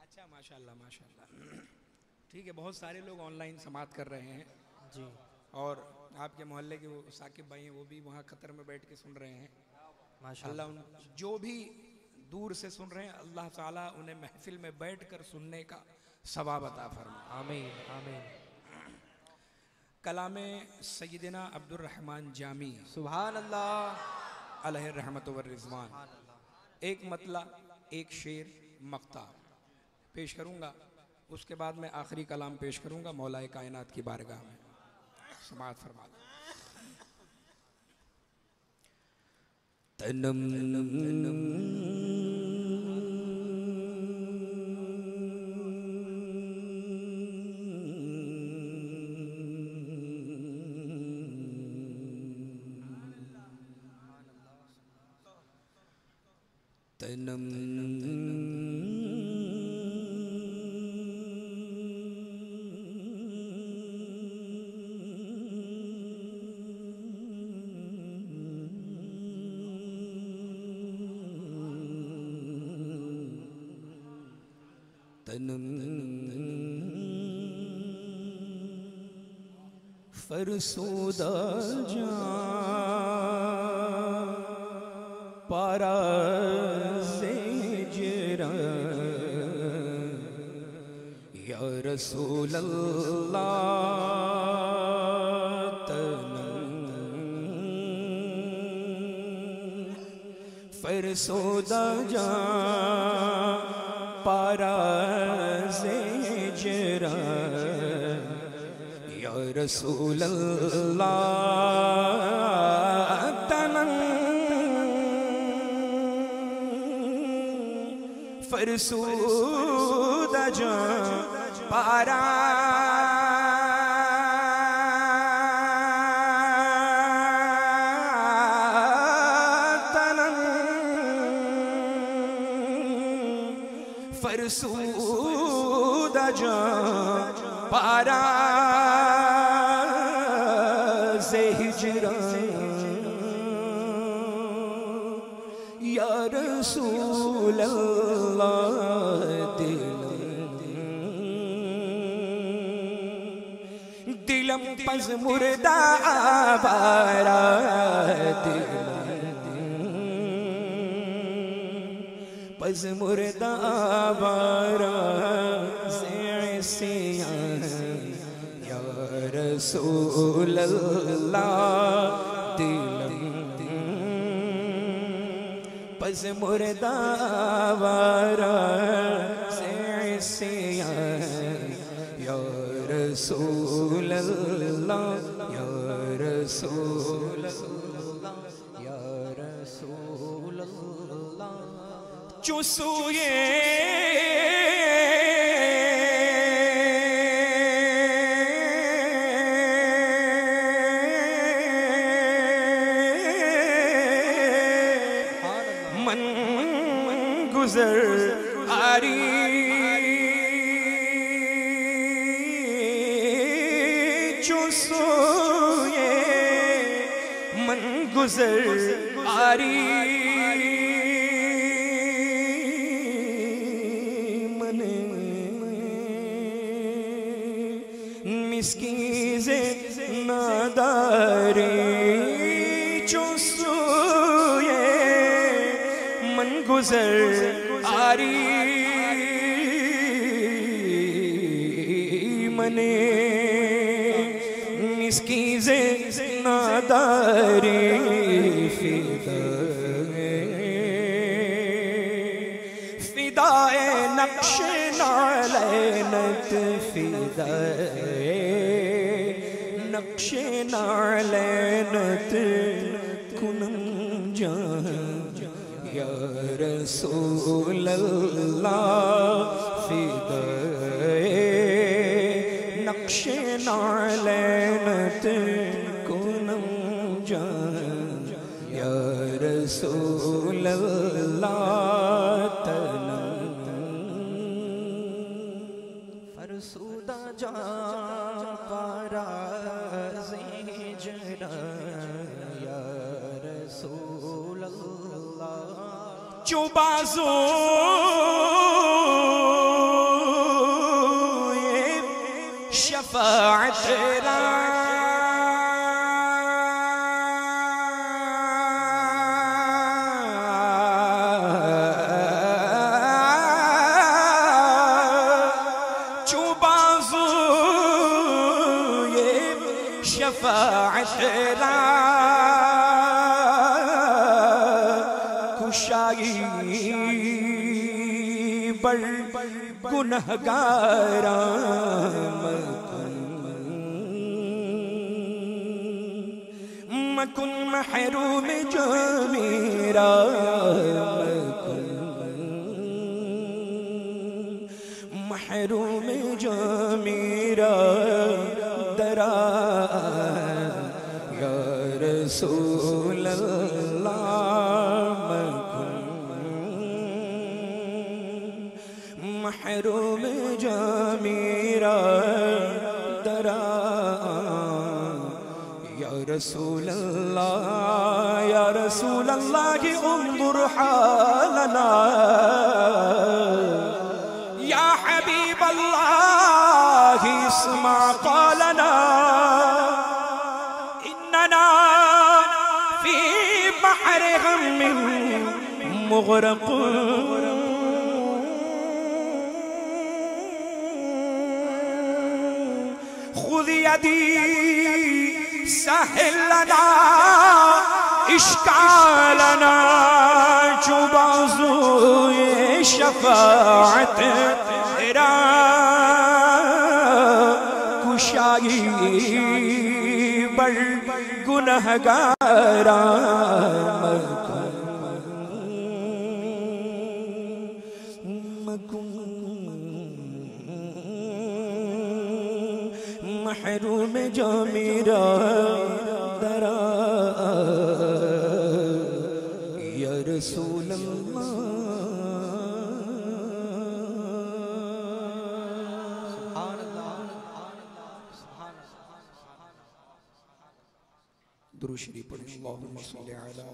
अच्छा, माशाल्लाह माशाल्लाह, ठीक है। बहुत सारे लोग ऑनलाइन समात कर रहे हैं जी। और आपके मोहल्ले के वो साकिब भाई हैं, वो भी वहाँ कतर में बैठ के सुन रहे हैं। माशाअल्लाह। अल्लाह जो भी दूर से सुन रहे हैं, अल्लाह ताला उन्हें महफिल में बैठकर सुनने का सवाब अता फरमाए। आमीन आमीन। कलामे सैयदना अब्दुर रहमान जामी सुभान अल्लाह अलैहि रहमत व रिज़वान, एक मतला, एक शेर, मक्ता पेश करूंगा। उसके बाद मैं आखिरी कलाम पेश करूंगा मौलाए कायनात की बारगाह में। समाअत फरमा। तनम फरसोदा पारा से जरा या रसूल अल्लाह फरसोदा पारा से जरा रसूल अल्लाह तनन फरसूद पारा तनन फरसूद पारा या रसूल अल्लाह दिलम पज मुर्दा आवारा पज मुर्दा आवारा से या रसूल अल्लाह पस मुर्दावारा से या रसूल अल्लाह या रसूल अल्लाह या रसूल चुसूए मन गुजर आरी चुसूए मन गुजर आरी मन मिस्कीज़े नादारी चुसूए मन गुजर आरी मने मिस्कीज़े नादारी फिदाए नक्श नालैनत फिदाए नक्श नालैनत कुनम जहाँ या रसूल अल्लाह फिदाए नक्श नालैनत कुनम जहाँ या रसूल अल्लाह फरसूदा जा पारा जरा या रसूल अल्लाह चुबाजो शफाअत रा चुबाजो शफाअत रा कुशाई बर गुनहगारा मकुन महरूम जो मेरा महरूम जो मेरा दरा या रसूल अल्लाह महरूम जो मेरा दरा या रसूल अल्लाह की उम्र हालना या हबीब अल्लाह इस्मा क़ालना इन्नना फी बहर गम मुग़रक़ खुद यदी साहिल लना इश्कालना चुबाज़ुए शफाअत तेरा कुशाई बर गुनहगारा महरूम जो मेरा दरा या रसूल अल्लाह दुरूद शरीफ पढ़ें अल्लाहुम्मा सल्लि अला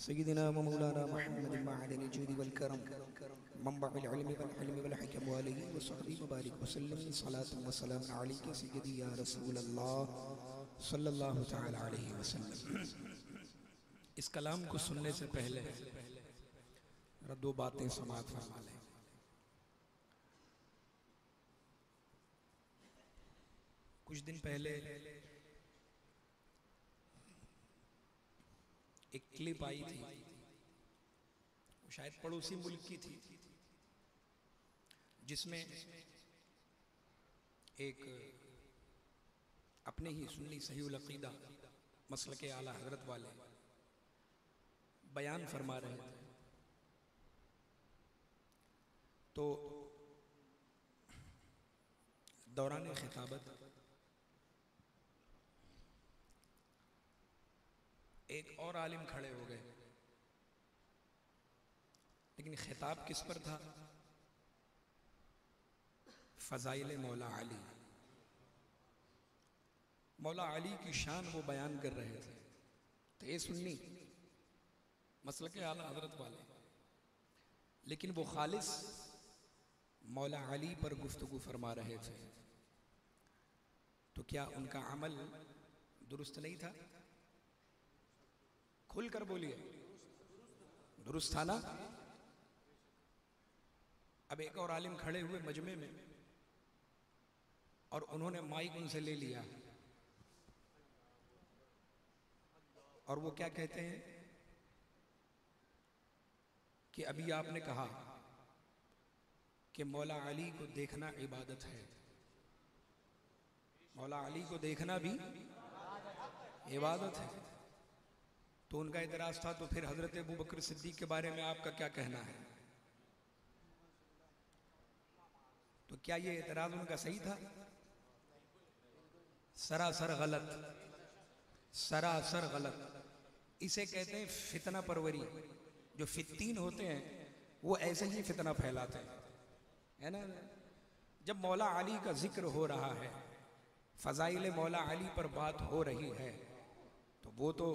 सय्यिदिना व मौलाना मुहम्मद मअदनी जूदी वल करम मंबअल इल्मी वल हिल्म वल हिकम व आलिहि व सहबिहि व बारिक व सल्लम सलातन व सलाम अलैका सय्यदी या रसूल अल्लाह सल्लल्लाहु तआला अलैहि वसल्लम। इस कलाम को सुनने से पहले दो बातें समाअत फरमा लें। कुछ दिन पहले एक क्लिप आई थी, शायद पड़ोसी मुल्क की थी, जिसमें एक अपने ही सुन्नी सहीउल अक़ीदा मसलक आला हज़रत वाले बयान फरमा रहे थे तो दौरान खिताबत एक और आलिम खड़े हो गए, लेकिन खिताब किस पर था? फ़ज़ाइल मौला अली। मौला अली की शान वो बयान कर रहे थे। तो ये सुन्नी मसलक आला हज़रत वाले, लेकिन वो खालिस मौला अली पर गुफ्तगू फरमा रहे थे। तो क्या उनका अमल दुरुस्त नहीं था? खुल कर बोलिए, दुरुस्त था ना? अब एक और आलिम खड़े हुए मजमे में और उन्होंने माइक उनसे ले लिया और वो क्या कहते हैं कि अभी आपने कहा कि मौला अली को देखना इबादत है। मौला अली को देखना भी इबादत है। तो उनका इतराज था, तो फिर हजरत अबू बकर सिद्दीक के बारे में आपका क्या कहना है? तो क्या ये इतराज उनका सही था? सरासर गलत, सरासर गलत। इसे कहते हैं फितना परवरी। जो फित्तीन होते हैं वो ऐसे ही फितना फैलाते हैं, है ना। जब मौला अली का जिक्र हो रहा है, फ़ज़ाइल मौला अली पर बात हो रही है, तो वो तो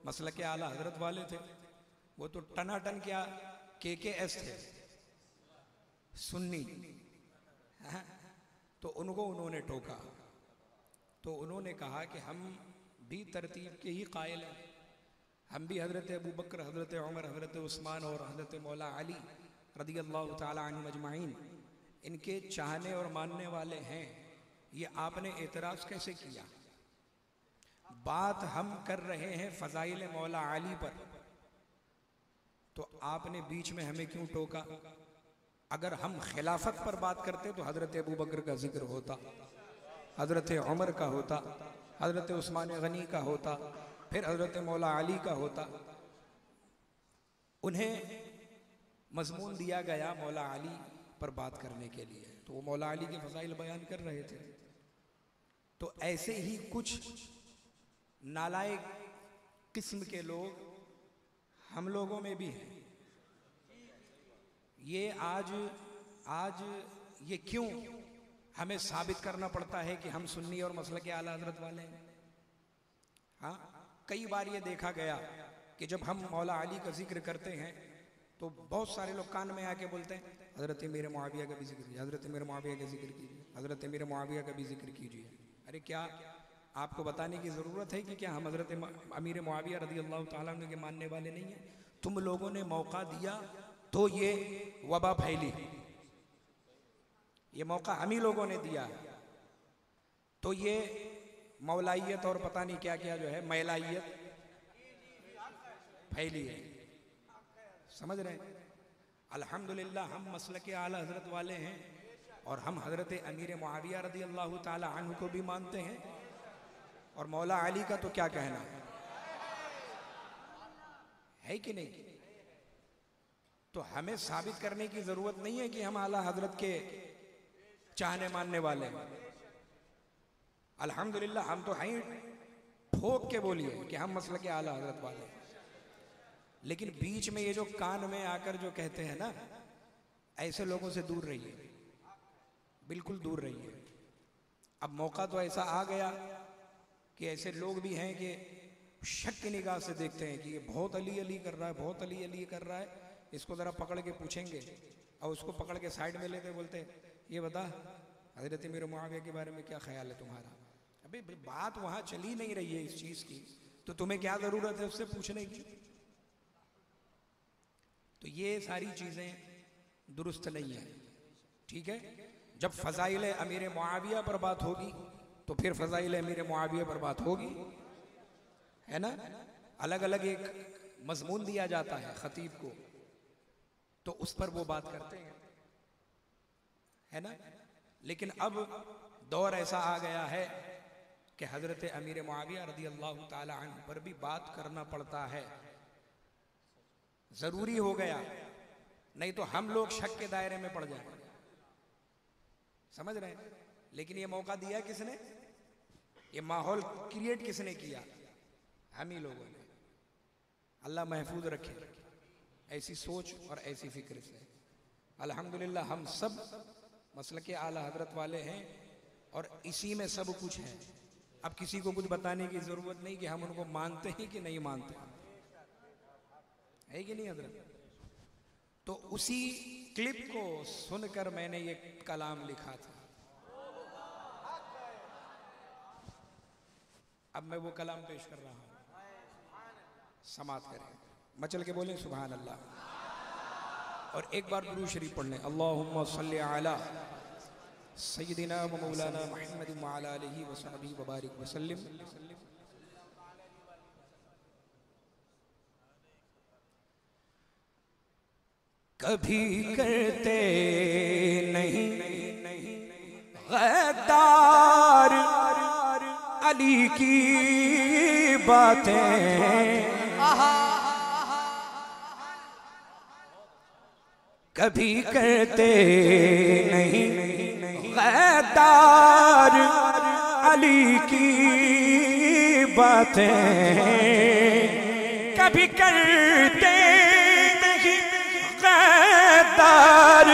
मसलक आला हजरत वाले थे। वो तो टनाटन क्या KKS थे, सुन्नी। तो उनको उन्होंने टोका। तो उन्होंने कहा कि हम भी तरतीब के ही कायल हैं। हम भी हज़रत अबू बकर, हज़रत उमर, हज़रत उस्मान और हज़रत मौला अली रज़ियल्लाहु ताला अन्हुम अजमाइन इनके चाहने और मानने वाले हैं। ये आपने एतराज़ कैसे किया? बात हम कर रहे हैं फ़ज़ाइल मौला अली पर, तो आपने बीच में हमें क्यों टोका? अगर हम खिलाफत पर बात करते तो हज़रत अबू बकर का जिक्र होता, हज़रत उमर का होता, हज़रत उस्मान गनी का होता, फिर हज़रत मौला अली का होता। उन्हें मज़मून दिया गया मौला अली पर बात करने के लिए, तो वो मौला अली के फ़ज़ाइल बयान कर रहे थे। तो ऐसे ही कुछ नालायक किस्म के लोग हम लोगों में भी हैं। ये आज ये क्यों हमें साबित करना पड़ता है कि हम सुन्नी और मसलक आला हज़रत वाले हैं? हाँ, कई बार ये देखा गया कि जब हम मौला अली का जिक्र करते हैं तो बहुत सारे लोग कान में आके बोलते हैं, हज़रत मीर मुआविया का भी जिक्र कीजिए, हज़रत मीर मुआविया का जिक्र कीजिए, हज़रत मीर मुआविया का भी जिक्र कीजिए। अरे क्या आपको बताने की ज़रूरत है कि क्या हम हज़रत अमीर मुआविया रज़ियल्लाहु ताला अन्हु के मानने वाले नहीं हैं? तुम लोगों ने मौका दिया तो ये वबा फैली। ये मौका हम ही लोगों ने दिया, तो ये मौलाइयत और पता नहीं क्या क्या जो है मैलाइयत फैली है। समझ रहे हैं? अल्हम्दुलिल्लाह हम मसलक आला हज़रत वाले हैं और हम हज़रत अमीर मुआविया रज़ियल्लाहु ताला अन्हु को भी मानते हैं। और मौला अली का तो क्या कहना है कि नहीं? तो हमें साबित करने की ज़रूरत नहीं है कि हम आला हज़रत के चाहने मानने वाले हैं। अल्हम्दुलिल्लाह हम तो हैं, ठोक के बोलिए कि हम मसलक आला हज़रत वाले हैं। लेकिन बीच में ये जो कान में आकर जो कहते हैं ना, ऐसे लोगों से दूर रहिए, बिल्कुल दूर रहिए। अब मौका तो ऐसा आ गया कि ऐसे लोग भी हैं कि शक की निगाह से देखते हैं कि ये बहुत अली अली कर रहा है, बहुत अली अली कर रहा है, इसको ज़रा पकड़ के पूछेंगे। और उसको पकड़ के साइड में लेते बोलते ये बता हज़रत मीर मुआविया के बारे में क्या ख्याल है तुम्हारा? अबे बात वहाँ चली नहीं रही है इस चीज़ की, तो तुम्हें क्या ज़रूरत है उससे पूछने की? तो ये सारी चीज़ें दुरुस्त नहीं है। ठीक है, जब फ़ज़ाइल अमीर मुआविया पर बात होगी तो फिर फ़ज़ाइल अमीर मुआविया पर बात होगी, है ना। अलग अलग एक मज़मून दिया जाता है ख़तीब को, तो उस पर वो बात करते हैं, है ना। लेकिन अब दौर ऐसा आ गया है कि हज़रत अमीर मुआविया रज़ियल्लाहु ताला अन्हु पर भी बात करना पड़ता है, ज़रूरी हो गया। नहीं तो हम लोग शक के दायरे में पड़ जाएंगे। समझ रहे हैं? लेकिन ये मौका दिया किसने? ये माहौल क्रिएट किसने किया? हम ही लोगों ने। अल्लाह महफूज रखे ऐसी सोच और ऐसी फिक्र से। अल्हम्दुलिल्लाह हम सब मसलक के आला हजरत वाले हैं और इसी में सब कुछ है। अब किसी को कुछ बताने की जरूरत नहीं कि हम उनको मानते हैं कि नहीं मानते, है कि नहीं हजरत? तो उसी क्लिप को सुनकर मैंने ये कलाम लिखा था। अब मैं वो कलाम पेश कर रहा हूं, समात करें, मचल के बोलें सुभान अल्लाह। और एक बार दुरूद शरीफ पढ़ लें, अल्लाहुम्मा सल्ली अला सय्यिदिना व मौलाना मुहम्मद व अला आलिहि व सहबिहि व बारिक वसल्लिम। कभी करते नहीं गद्दार अली की बातें, कभी करते नहीं गद्दार अली की बातें, कभी करते नहीं गद्दार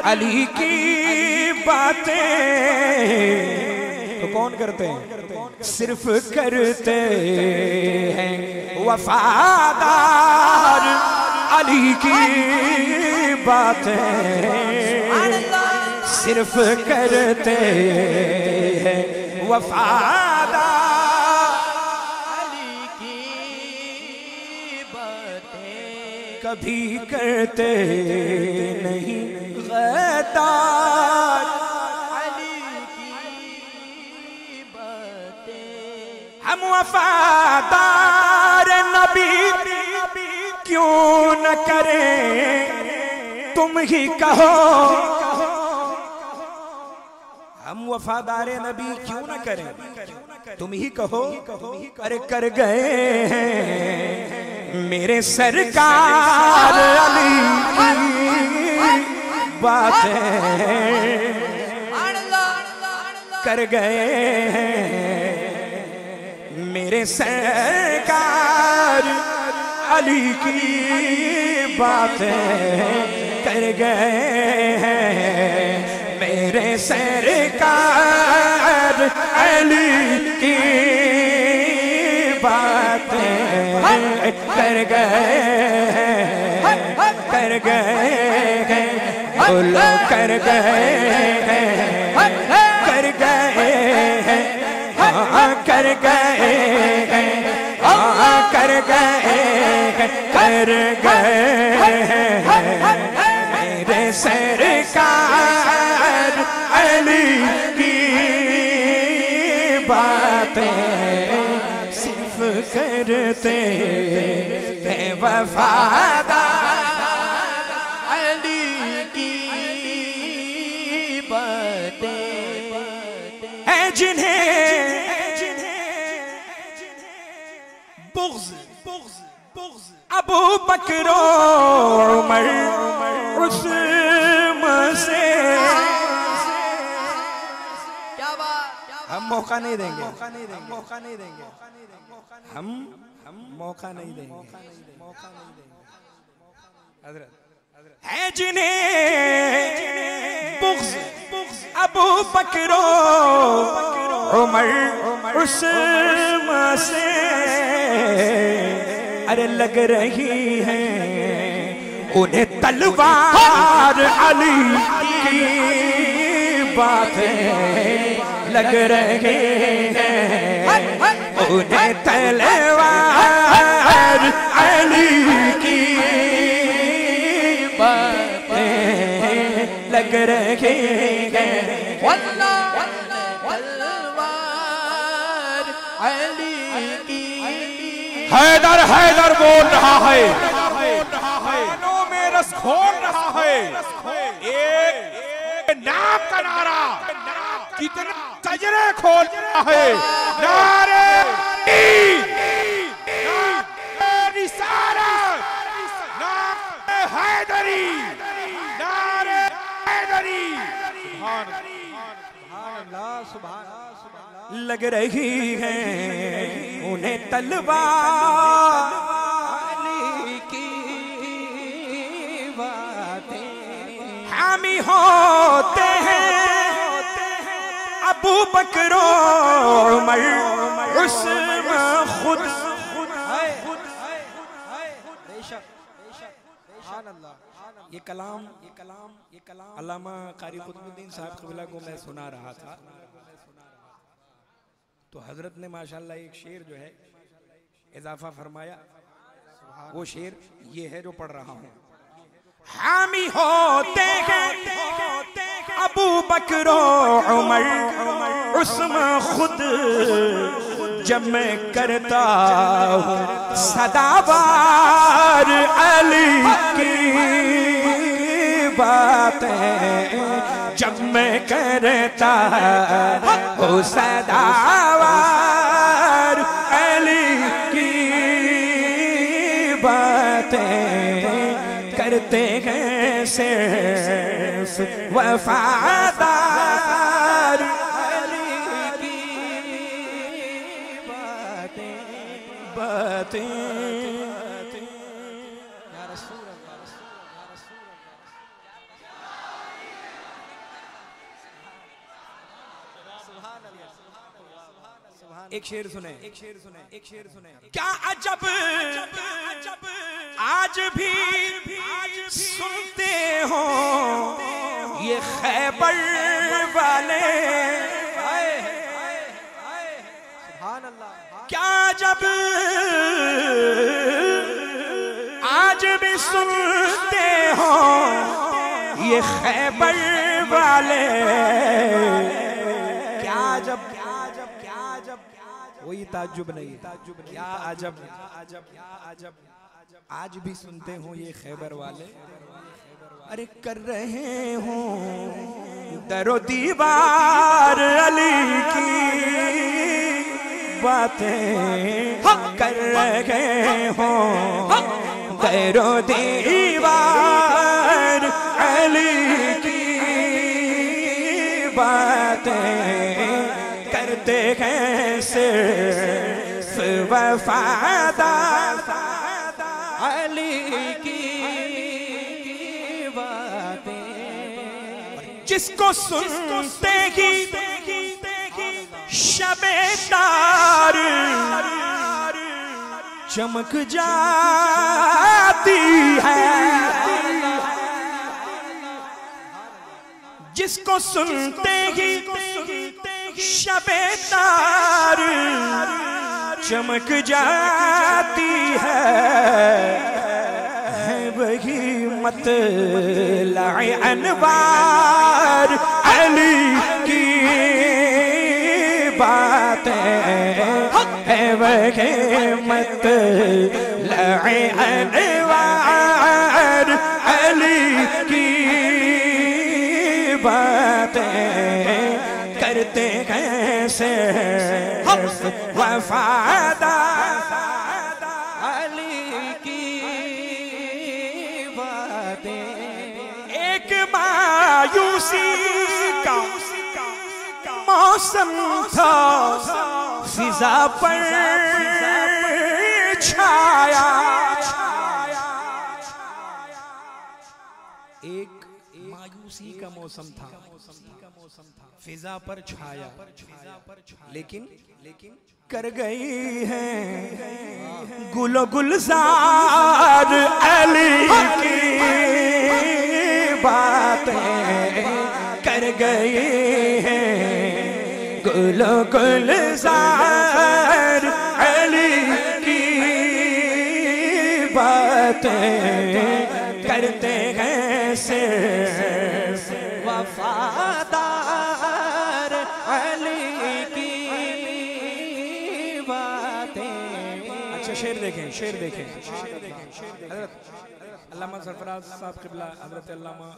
अली की बातें। तो कौन करते हैं? सिर्फ करते हैं वफादार अली की बातें, सिर्फ करते हैं वफादार अली की बातें, कभी करते नहीं गद्दार अली की बातें। हम वफादार नबी क्यों न करें, तुम ही कहो। हम वफादार नबी क्यों न करें, तुम ही कहो। अरे कर गए हैं मेरे सरकार अली बातें, कर गए हैं मेरे सरकार अली की बातें, कर गए हैं मेरे सरकार अली की बातें, कर गए हैं, कर गए हैं, बोलो कर गए हैं, कर गए हैं, कर गए हैं, कर गए हैं, कर गए हैं मेरे सरकार अली की बातें, सिर्फ करते हैं वफादार अली की बातें, है जिन्हें अबू बकर उमर उस्मान से, हम मौका नहीं देंगे, मौका नहीं देंगे, हम मौका नहीं देंगे, है जिन्हें अबू बकर उमर उस्मान से अरे लग रही है उन्हें तलवार अली की बातें, लग रही है उन्हें तलवार अली की बातें, लग रही है हैदर हैदर बोल रहा है, कानों में रस खोल रहा है, एक नाम का नारा कितना सजरे खोल रहा है, नारे रिसालत, नारे हैदरी, नारे हैदरी। सुभान अल्लाह, सुभान अल्लाह। लग रही है उन्हें तलवार अली की बातें, हामी होते हैं अबू बकर उमर उस्मान खुद। बेशक सुभान अल्लाह। ये कलाम अल्लामा कारी कुतुबुद्दीन साहब क़िबला को मैं सुना रहा था, तो हजरत ने माशाल्लाह एक शेर जो है इजाफा फरमाया। वो शेर ये है जो पढ़ रहा हूँ। हामी होते हैं अबू बकर उमर उस्मान खुद, जब मैं करता हूँ सदाबार अली की बातें, जब मैं करता हूँ सदाबार अली की बातें, करते हैं सिर्फ वफादार अली की बातें। या रसूल अल्लाह, या रसूल अल्लाह। सुभान अल्लाह, सुभान। एक शेर सुने। क्या अजब आज भी सुनते हो ये खैबर वाले, सुभान अल्लाह। क्या जब आज भी सुनते हो ये खैबर वाले, क्या जब कोई ताज्जुब नहीं, क्या अजब आज भी सुनते हो ये खैबर वाले, अरे कर रहे हो दरो दीवार अली की बातें, कर रहे हो दरो दीवार अली की बातें, करते हैं सिर्फ वफादार अली की बातें, जिसको सुनते ही शबेदार चमक जाती है, जिसको सुनते ही शबेदार चमक जाती है वही मतलाए अनवार अली की बातें, है वही मतलाए अनवार अली की बातें, करते कैसे वफादार अली की बातें। एक मायूसी का मौसम था फिजा पर छाया, एक मायूसी का मौसम था फिजा पर छाया, लेकिन कर गई है गुलो गुलजार अली की बातें, कर गई है गुलो गुलजार अली की बातें, करते हैं सिर्फ वफादार अली की बातें। अच्छा शेर देखें हज़रत अल्लामा सरफराज साहब क़िबला, हज़रत अल्लामा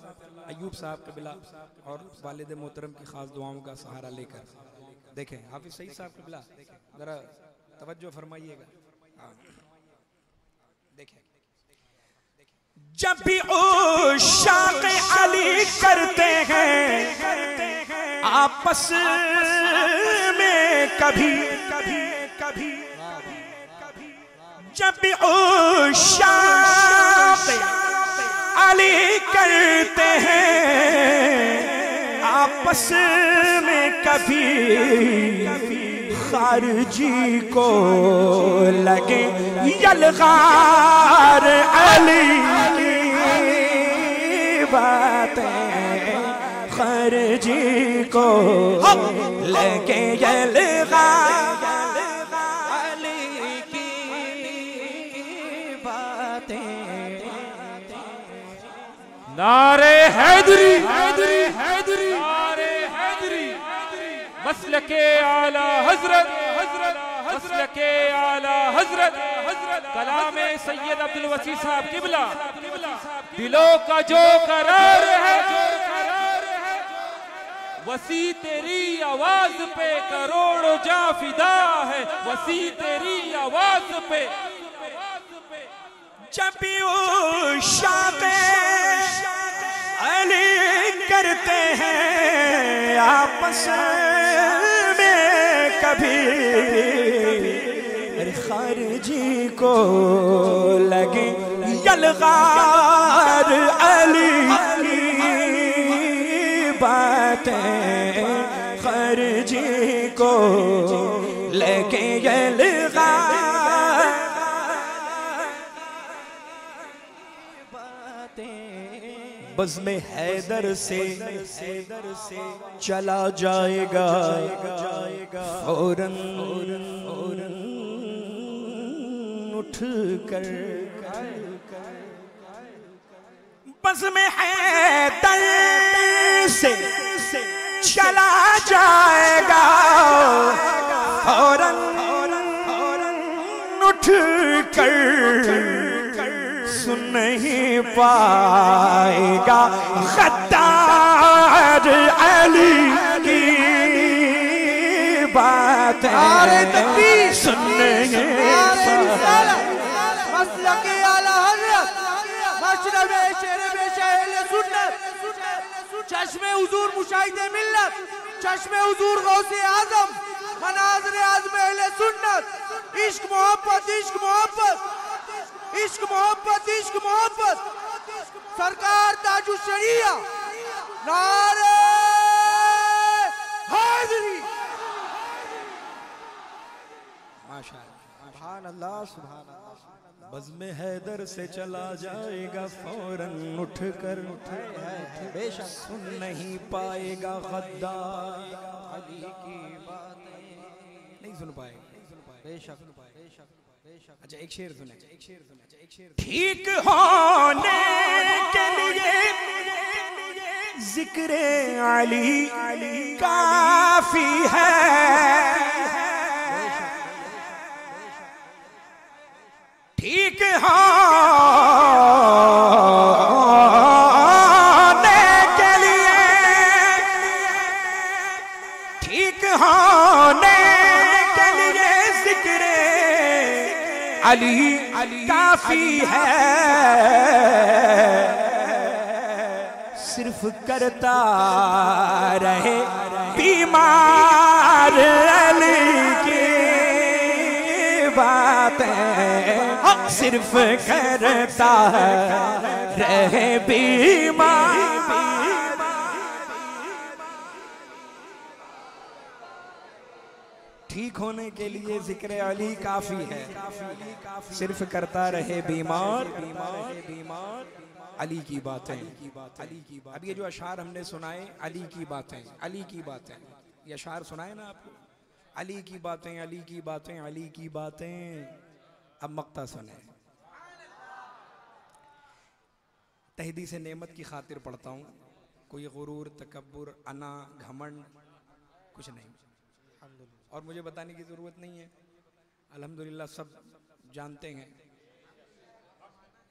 अय्यूब साहब क़िबला और वालिद मोहतरम की खास दुआओं का सहारा लेकर देखें। हाफिज़ सईद साहब क़िबला ज़रा तवज्जो फरमाइएगा। देखें, जब भी उशाक़ अली करते हैं आपस में कभी जब भी उशाक़ अली करते हैं आपस में कभी खारजी को लगे यलगार अली की बातें खारजी को लगे यलगार अली की बातें। नारे हैदरी हैदरी हैदरी नारे हैदरी मसलके आला हजरत हजरत मसलके आला हजरत हजरत कलामे सैयद अब्दुल वसी साहब किबला दिलों का जो करार है वसी तेरी आवाज पे करोड़ों जा फिदा है वसी तेरी आवाज पे। जब भी उशाक़ अली करते हैं आपस में कभी खारजी को लगे यलगार अली की बातें खारजी को लगे यलगार बज़्म हैदर से चला जाएगा फौरन उठ कर बज़्म हैदर से चला जाएगा फौरन उठ कर सुन नहीं पाएगा गद्दार अली की बातें सुन नहीं पाएगा। मसलके आला हज़रत मशरबे शेरबे शहले सुन्नत चश्मे हुजूर मुशाहिदे मिल्लत चश्मे हुजूर गौसे आज़म मनाज़िर आज़म अहले सुन्नत इश्क मोहब्बत इश्क मोहब्बत इश्क मोहब्बत इश्क मोहब्बत सरकार ताजु शरिया नारे हाज़री। सुभान अल्लाह सुभान अल्लाह। बज़्म हैदर से चला जाएगा फौरन उठ कर बेशक सुन नहीं पाएगा गद्दार अली की बातें नहीं सुन पाएगा बेशक। अच्छा एक शेर सुने ठीक होने के लिए जिक्र अली काफी है ठीक होने के लिए ठीक होने के लिए जिक्र अली काफी है सिर्फ करता रहे बीमार अली की बातें सिर्फ करता रहे बीमार। ठीक होने के लिए जिक्र अली काफी है सिर्फ करता रहे बीमार अली की बातें अली की बात। अब ये जो अशार हमने सुनाए अली की बातें अली की बातें ये अशार सुनाए ना आपको अली की बातें अली की बातें अली की बातें। अब मक्ता सुने तहदी से नेमत की खातिर पढ़ता हूँ कोई गुरूर तकब्बुर अना घमंड कुछ नहीं और मुझे बताने की ज़रूरत नहीं है। अल्हम्दुलिल्लाह सब जानते हैं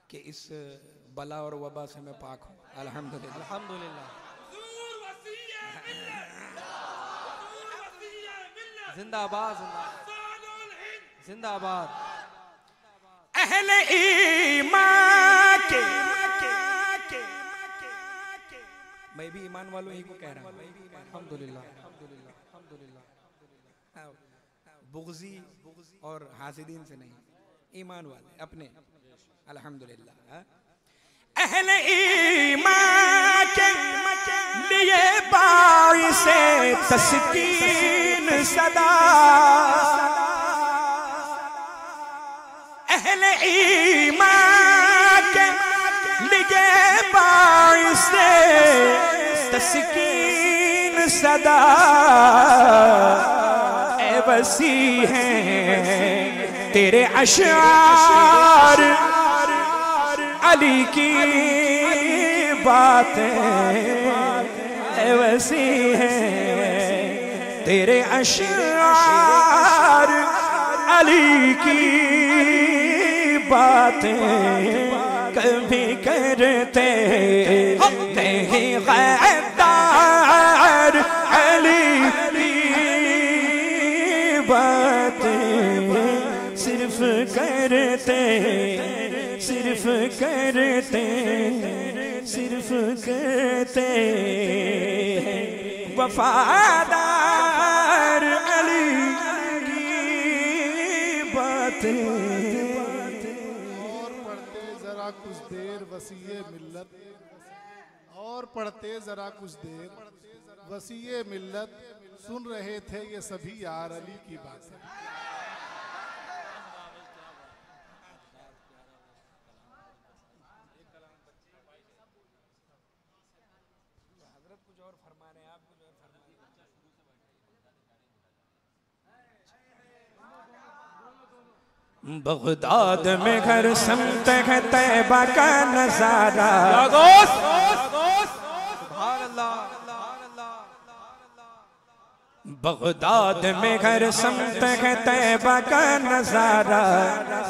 कि इस बला और वबा से मैं पाक हूँ अल्हम्दुलिल्लाह अल्हम्दुलिल्लाह। जिंदाबाद जिंदाबाद। अहले ईमान के मैं भी ईमान वालों ही को कह रहा हूँ। अल्हम्दुलिल्लाह अल्हम्दुलिल्लाह अल्हम्दुलिल्लाह। बुग़ज़ी और हासिदीन से नहीं, ईमान वाले अपने। अल्हम्दुलिल्लाह। अहले ईमान के लिए बाइसे तस्कीन सदा, अहले ईमान के लिए बाइसे तस्कीन सदा ए वसी हैं तेरे अशआर, अली की बातें ए वसी हैं तेरे अशआर, अली की बातें कभी करते नहीं गद्दार, अली की बातें सिर्फ करते, सिर्फ करते, सिर्फ करते वफादार, अली की बातें। कुछ देर वसीये मिल्लत, और पढ़ते जरा कुछ देर वसीये मिल्लत, सुन रहे थे ये सभी यार अली की बातें। बगदाद में घर समत है तैबा का नजारा, बगदाद में घर समत है तैबा का नजारा,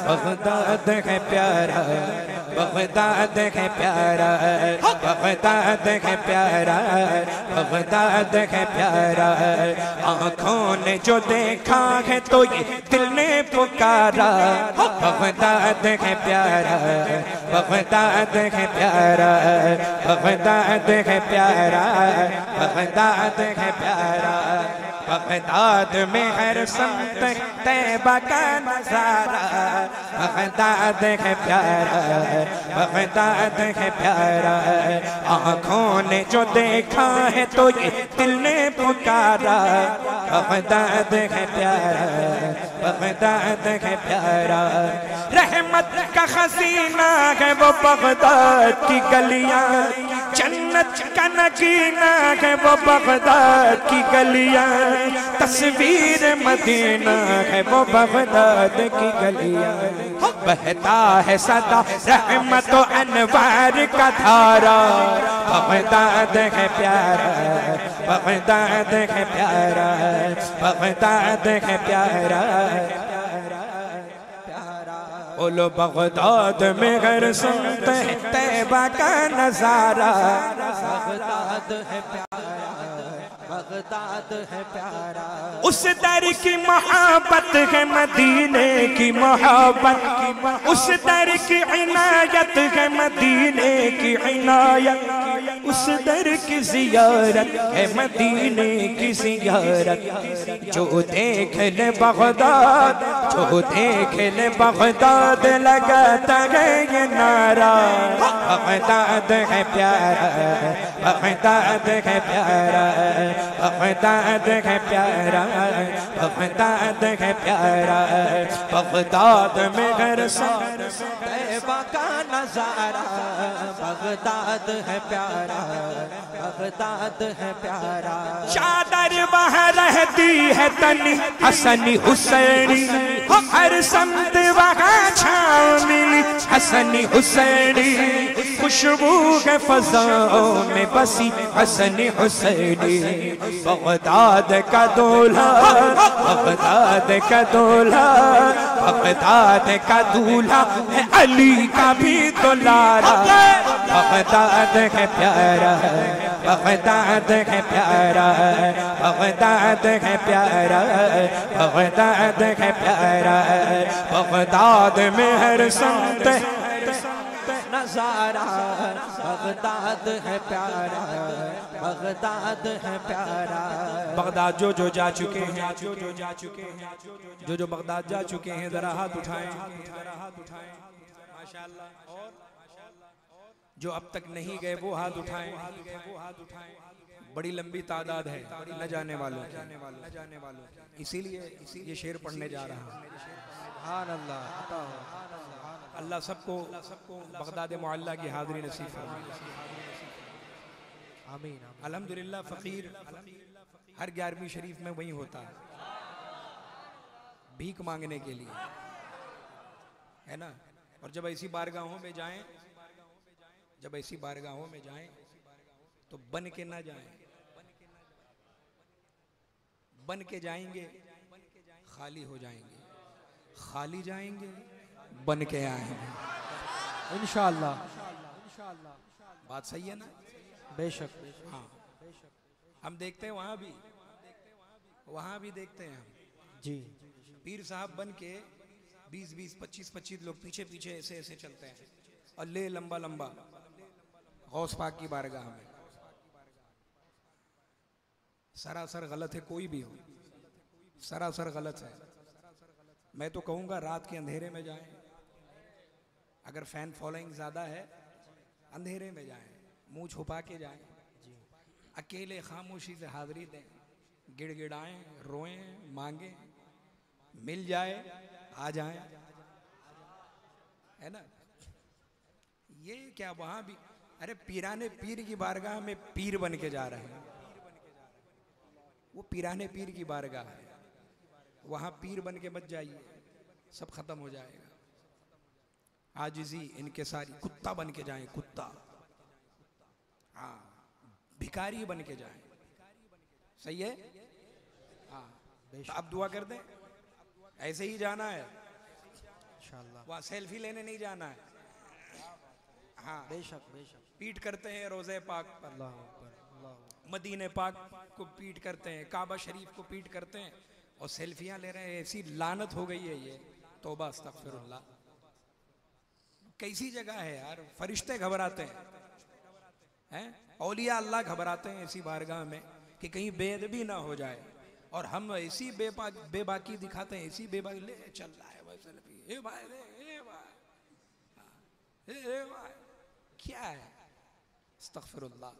बगदाद है प्यारा, बगदाद है प्यारा, बगदाद है प्यारा, बगदाद है प्यारा। आँखों ने जो देखा है तो ये दिल ने पुकारा, बगदाद है प्यारा, बगदाद है प्यारा, बगदाद है प्यारा, बगदाद है प्यारा। बगदाद में हर समत तैबा का नजारा, बगदाद है प्यारा, बगदाद है प्यारा। आँखों ने जो देखा है तो ये दिल ने पुकारा, बगदाद है प्यारा, बगदाद है प्यारा। रहमत का खजीना है वो बगदाद की गलियां, जन्नत का नगीना है वो बगदाद की गलियां, तस्वीर मदीना है वो बगदाद की गलियां। बहता है सदा रहमत व अनवार का धारा, बगदाद है प्यारा, बगदाद है प्यारा, बगदाद है प्यारा। बोलो बगदाद में घर सुनते हैं तैबा का नजारा, बगदाद है प्यारा, बगदाद है प्यारा। उस दर की मोहब्बत है मदीने की मोहब्बत, उस दर की इनायत है मदीने की इनायत, उस दर की जियारत है मदीने की जियारत। जो देख ले बगदाद, जो देख ले बगदाद लगाता है ये नारा, बगदाद है प्यारा, बगदाद है प्यारा, बगदाद है प्यारा, बगदाद है प्यारा। बगदाद में घर तैबा का नजारा, बगदाद है प्यारा, बगदाद है प्यारा। चादर वहाँ रहती है तनी हसनी हुसैनी, हर समत वहाँ छाँव मिली हसनी हुसैनी। खुशबू है फज़ाओं में बसी हसनी हुसैनी। बगदाद का दूल्हा, बगदाद का दूल्हा, बगदाद का दूल्हा है अली का भी दुलारा। बगदाद है प्यारा, बगदाद है प्यारा, बगदाद है प्यारा, बगदाद है प्यारा। बगदाद में हर संत नजारा, बगदाद है प्यारा, बगदाद है प्यारा। बगदाद जो जा चुके हैं, जो जा चुके हैं, जो बगदाद जा चुके हैं, जरा हाथ उठाएं, माशाअल्लाह। और जो अब तक नहीं गए वो हाथ उठाएं, बड़ी लंबी तादाद है न जाने वालों, इसीलिए ये शेर पढ़ने जा रहा हूँ। सुभान अल्लाह, अल्लाह सबको बगदाद मुअल्ला की हाज़िरी नसीब फरमाए। आमीन। अल्हम्दुलिल्लाह फ़कीर हर 11वीं शरीफ में वही होता है, भीख मांगने के लिए, है ना। और जब ऐसी बारगाहों में जाएं, तो बन के ना जाएं, बन के जाएंगे खाली हो जाएंगे, खाली जाएंगे बन के आएंगे इंशाअल्लाह। बात सही है ना? बेशक। हाँ, हम देखते हैं वहाँ भी देखते हैं हम जी। पीर साहब बन के 20-20, 25-25 लोग पीछे पीछे ऐसे चलते हैं और ले लंबा लंबा गौस पाक की बारगाह में। सरासर गलत है, कोई भी हो सरासर गलत है। मैं तो कहूँगा रात के अंधेरे में जाएं, अगर फैन फॉलोइंग ज़्यादा है अंधेरे में जाएं, मुंह छुपा के जाएं, अकेले खामोशी से हाज़िरी दें, गिड़गिड़ाएं, रोएं, मांगें, मिल जाए आ जाएं, है ना। ये क्या वहाँ भी, अरे पीराने पीर की बारगाह में पीर बन के जा रहे हैं, वो पीराने पीर की बारगाह है, वहाँ पीर बन के मत जाइए, सब खत्म हो जाएगा। आजिज़ी इनके सारी, कुत्ता बन के जाएं, कुत्ता, हाँ, भिखारी बन के जाएं, सही है। हाँ, तो अब दुआ कर दें, ऐसे ही जाना है इंशाअल्लाह, वहाँ सेल्फी लेने नहीं जाना है। हाँ, बेशक बेशक। पीट करते हैं रोज़े पाक पर, अल्लाह अकबर, अल्लाह अकबर। मदीने पाक को पीट करते हैं, काबा शरीफ को पीट करते हैं और सेल्फियां ले रहे हैं। ऐसी लानत हो गई है ये, तौबा अस्तगफिरुल्लाह। कैसी जगह है यार, फरिश्ते घबराते हैं, औलिया अल्लाह घबराते हैं ऐसी बारगाह में कि कहीं बेअदबी ना हो जाए, और हम ऐसी बेबाकी दिखाते हैं, ऐसी बेबाकी, ले चल रहा है भाई सेल्फी, ए भाई, ए भाई, क्या है, अस्तगफिरुल्लाह।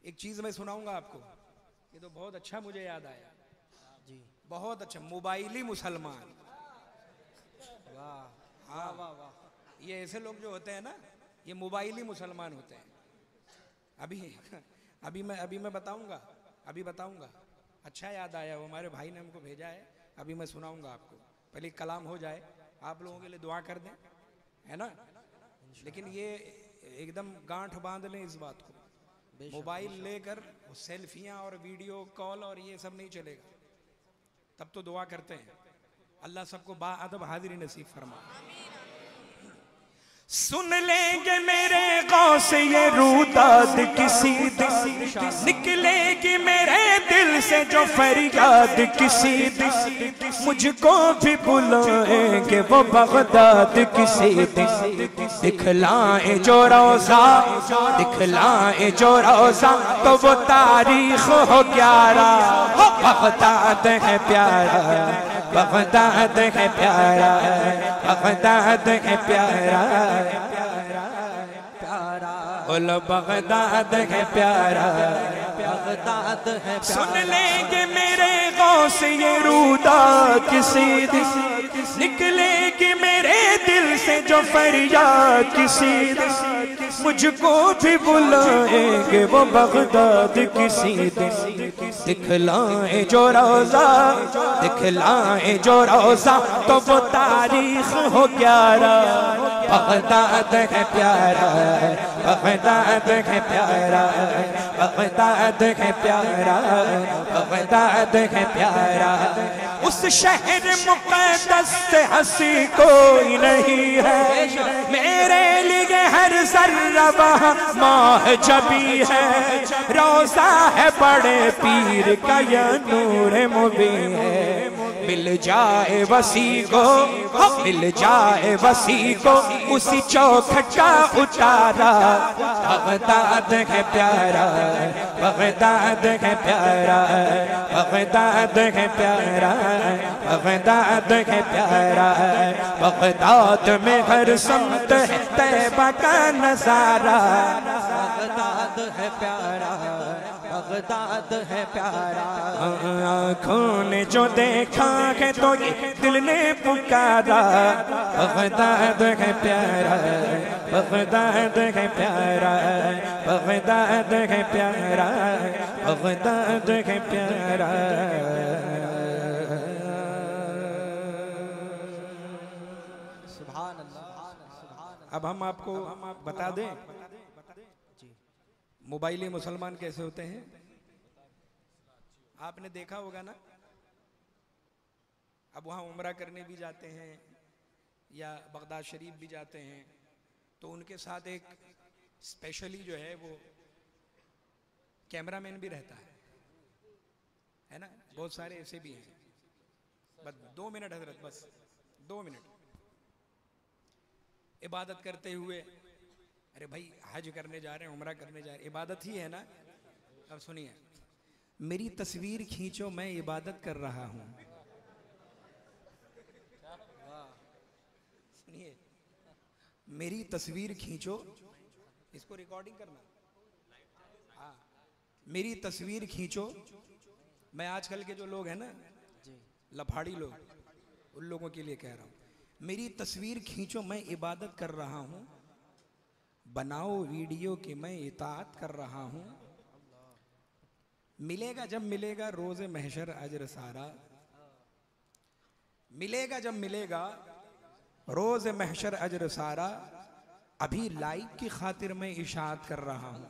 एक चीज मैं सुनाऊंगा आपको, ये तो बहुत अच्छा मुझे याद आया जी, बहुत अच्छा। मोबाइली मुसलमान, वाह, हाँ वाह वाह। ये ऐसे लोग जो होते हैं ना, ये मोबाइली मुसलमान होते हैं। अभी मैं बताऊंगा, अच्छा याद आया, वो हमारे भाई ने हमको भेजा है, अभी मैं सुनाऊंगा आपको। पहले कलाम हो जाए, आप लोगों के लिए दुआ कर दें, है ना। लेकिन ये एकदम गांठ बांध लें इस बात को, मोबाइल लेकर सेल्फियां और वीडियो कॉल और ये सब नहीं चलेगा। तब तो दुआ करते हैं, अल्लाह सबको बाअदब हाजिरी नसीब फरमाए। सुन लेंगे मेरे गौस ये रूदाद किसी दिन, निकलेगी मेरे दिल से जो फरियाद किसी दिन, मुझको भी बुलाएंगे वो बगदाद किसी दिन। दिखलाए जो रोज़ा, दिखलाए जो रोज़ा, तो वो तारीख हो 11। बगदाद है प्यारा, बगदाद है प्यारा, बगदाद है प्यारा, प्यारा, बोलो बगदाद है प्यारा, बगदाद है प्यारा। सुन लेंगे मेरे गौस ये रूदा किसी दिन, निकलेगी मेरे दिल से जो फरियाद किसी दिन, मुझको भी बुलाएंगे वो बगदाद किसी दिन। दिखलाए जो रोज़ा, दिखलाए जो रोज़ा, तो वो तारीख हो 11। बगदाद है प्यारा, बगदाद है प्यारा, बगदाद है प्यारा, बगदाद है प्यारा। उस शहर मुक़द्दस से हंसी कोई नहीं है, मेरे लिए हर ज़र्रा वहाँ महजबी है। रोज़ा है बड़े पीर का या नूर मुबीन है, मिल जाए वसी को, मिल जाए वसी को उसी चौखट का उतारा। बगदाद है प्यारा, बगदाद है प्यारा, बगदाद है प्यारा, बगदाद है प्यारा। बगदाद में हर समत है तैबा का नजारा। बगदाद है प्यारा, बगदाद है प्यारा। आँखों ने जो देखा है तो ये दिल ने पुकारा। बगदाद है प्यारा, बगदाद है प्यारा, बगदाद है प्यारा, बगदाद है प्यारा। सुभान अल्लाह, सुभान अब हम आपको बता दें मोबाइली मुसलमान कैसे होते हैं। आपने देखा होगा ना, अब वहाँ उम्रा करने भी जाते हैं या बगदाद शरीफ भी जाते हैं तो उनके साथ एक स्पेशली जो है वो कैमरामैन भी रहता है ना। बहुत सारे ऐसे भी हैं। बस 2 मिनट हजरत, बस 2 मिनट। इबादत करते हुए, अरे भाई हज करने जा रहे हैं, उम्रा करने जा रहे हैं, इबादत ही है ना। अब सुनिए, मेरी तस्वीर खींचो मैं इबादत कर रहा हूं। सुनिए, मेरी तस्वीर खींचो, इसको रिकॉर्डिंग करना। हाँ, मेरी तस्वीर खींचो। मैं आजकल के जो लोग हैं ना लफाड़ी लोग, उन लोगों के लिए कह रहा हूं, मेरी तस्वीर खींचो मैं इबादत कर रहा हूं। बनाओ वीडियो कि मैं इताअत कर रहा हूं। मिलेगा जब मिलेगा रोज़े महशर अजर सारा। मिलेगा जब मिलेगा रोज़े महशर अजर सारा। अभी लाइक की खातिर मैं इशाअत कर रहा हूं।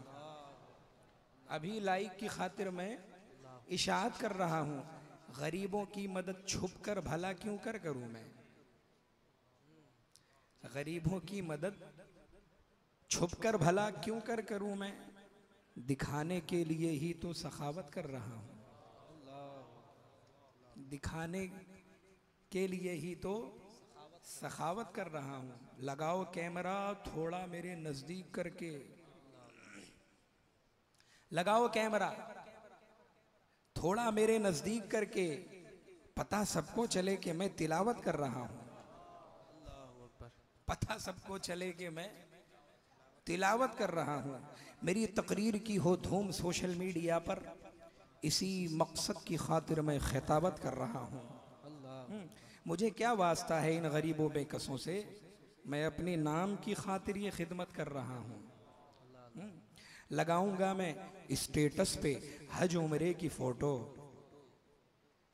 अभी लाइक की खातिर मैं इशाअत कर रहा हूं। गरीबों की मदद छुप कर भला क्यों करूं मैं। गरीबों की मदद छुपकर भला क्यों करूं मैं। दिखाने के लिए ही तो सखावत कर रहा हूं। दिखाने के लिए ही तो सखावत कर रहा हूं। लगाओ कैमरा थोड़ा मेरे नजदीक करके। लगाओ कैमरा थोड़ा मेरे नजदीक करके। पता सबको चले कि मैं तिलावत कर रहा हूं। पता सबको चले कि मैं तिलावत कर रहा हूँ। मेरी तकरीर की हो धूम सोशल मीडिया पर। इसी मकसद की खातिर मैं खिताबत कर रहा हूँ। मुझे क्या वास्ता है इन गरीबों बेकसों से। मैं अपने नाम की खातिर ये खिदमत कर रहा हूँ। लगाऊंगा मैं स्टेटस पे हज उम्रे की फोटो।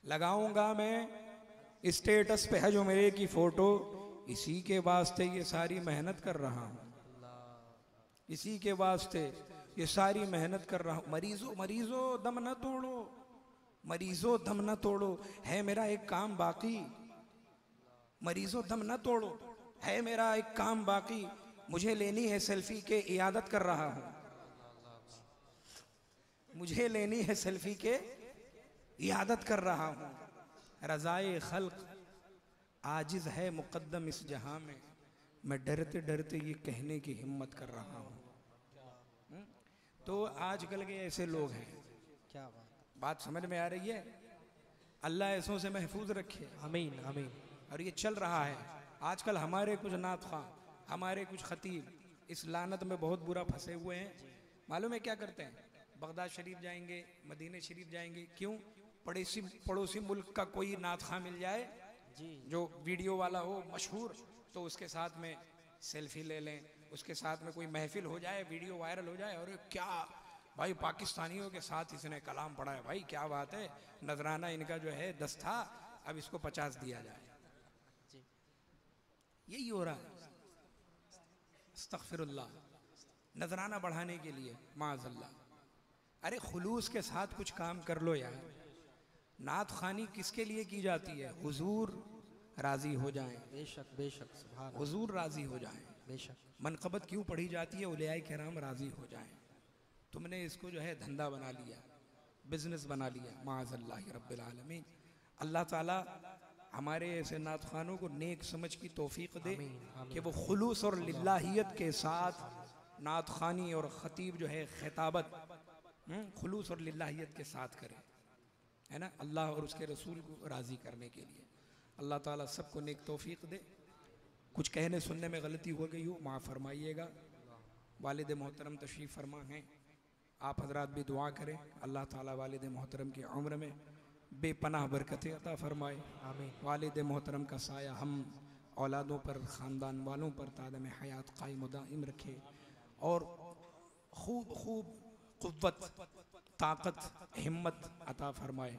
लगाऊंगा मैं स्टेटस पे हज उम्रे की फोटो। इसी के वास्ते ये सारी मेहनत कर रहा हूँ। इसी के वास्ते ये सारी मेहनत कर रहा हूँ। मरीजों मरीजों दम न तोड़ो, मरीजों दम न तोड़ो, है मेरा एक काम बाकी। मरीजों दम न तोड़ो, है मेरा एक काम बाकी। मुझे लेनी है सेल्फी के इयादत कर रहा हूँ। मुझे लेनी है सेल्फी के इयादत कर रहा हूँ। रज़ाए खल्क आजिज है मुकद्दम इस जहां में। मैं डरते डरते ये कहने की हिम्मत कर रहा हूँ। तो आजकल के ऐसे लोग हैं। क्या बात समझ में आ रही है। अल्लाह ऐसों से महफूज रखे। आमीन आमीन। और ये चल रहा है आजकल। हमारे कुछ नात ख़्वां, हमारे कुछ खतीब इस लानत में बहुत बुरा फंसे हुए हैं। मालूम है क्या करते हैं। बगदाद शरीफ जाएंगे, मदीने शरीफ जाएंगे। क्यों? पड़ोसी मुल्क का कोई नात ख़्वां मिल जाए जो वीडियो वाला हो मशहूर, तो उसके साथ में सेल्फी ले लें। उसके साथ में कोई महफिल हो जाए, वीडियो वायरल हो जाए, और क्या भाई पाकिस्तानियों के साथ इसने कलाम पढ़ा है, भाई क्या बात है, नजराना इनका जो है 10 था, अब इसको 50 दिया जाए। यही हो रहा है। अस्तगफिरुल्लाह, नजराना बढ़ाने के लिए माअज़ल्लाह। अरे खुलूस के साथ कुछ काम कर लो यार। नात खानी किसके लिए की जाती है? हुजूर राजी हो जाएं। बेशक बेशक, सुभान अल्लाह। हुजूर राजी हो जाएं। बेशक। मनक़बत क्यों पढ़ी जाती है? उलियाए किराम राजी हो जाएं। तुमने इसको जो है धंधा बना लिया, बिजनेस बना लिया, माअज़ल्लाह रब्बिल आलमीन। अल्लाह ताला हमारे ऐसे नात खानों को नेक समझ की तौफीक दे कि वो खुलूस और लिल्लाहियत के साथ नात खानी और ख़तीब जो है खिताबत खुलूस और लिल्लाहियत के साथ करे, है ना, अल्लाह और उसके रसूल को राज़ी करने के लिए। अल्लाह ताला सबको नेक तौफीक दे। कुछ कहने सुनने में गलती हो गई हो माफ़ फरमाइएगा। वालिद मोहतरम तशरीफ़ फरमा हैं, आप हजरात भी दुआ करें अल्लाह ताला वालिद मोहतरम की उम्र में बेपनाह बरकतें अता फरमाए। आमीन। वालिद मोहतरम का साया हम औलादों पर, ख़ानदान वालों पर तादम हयात कायम व दाइम रखे और खूब खूब क़ुव्वत, ताकत, हिम्मत अता फरमाए।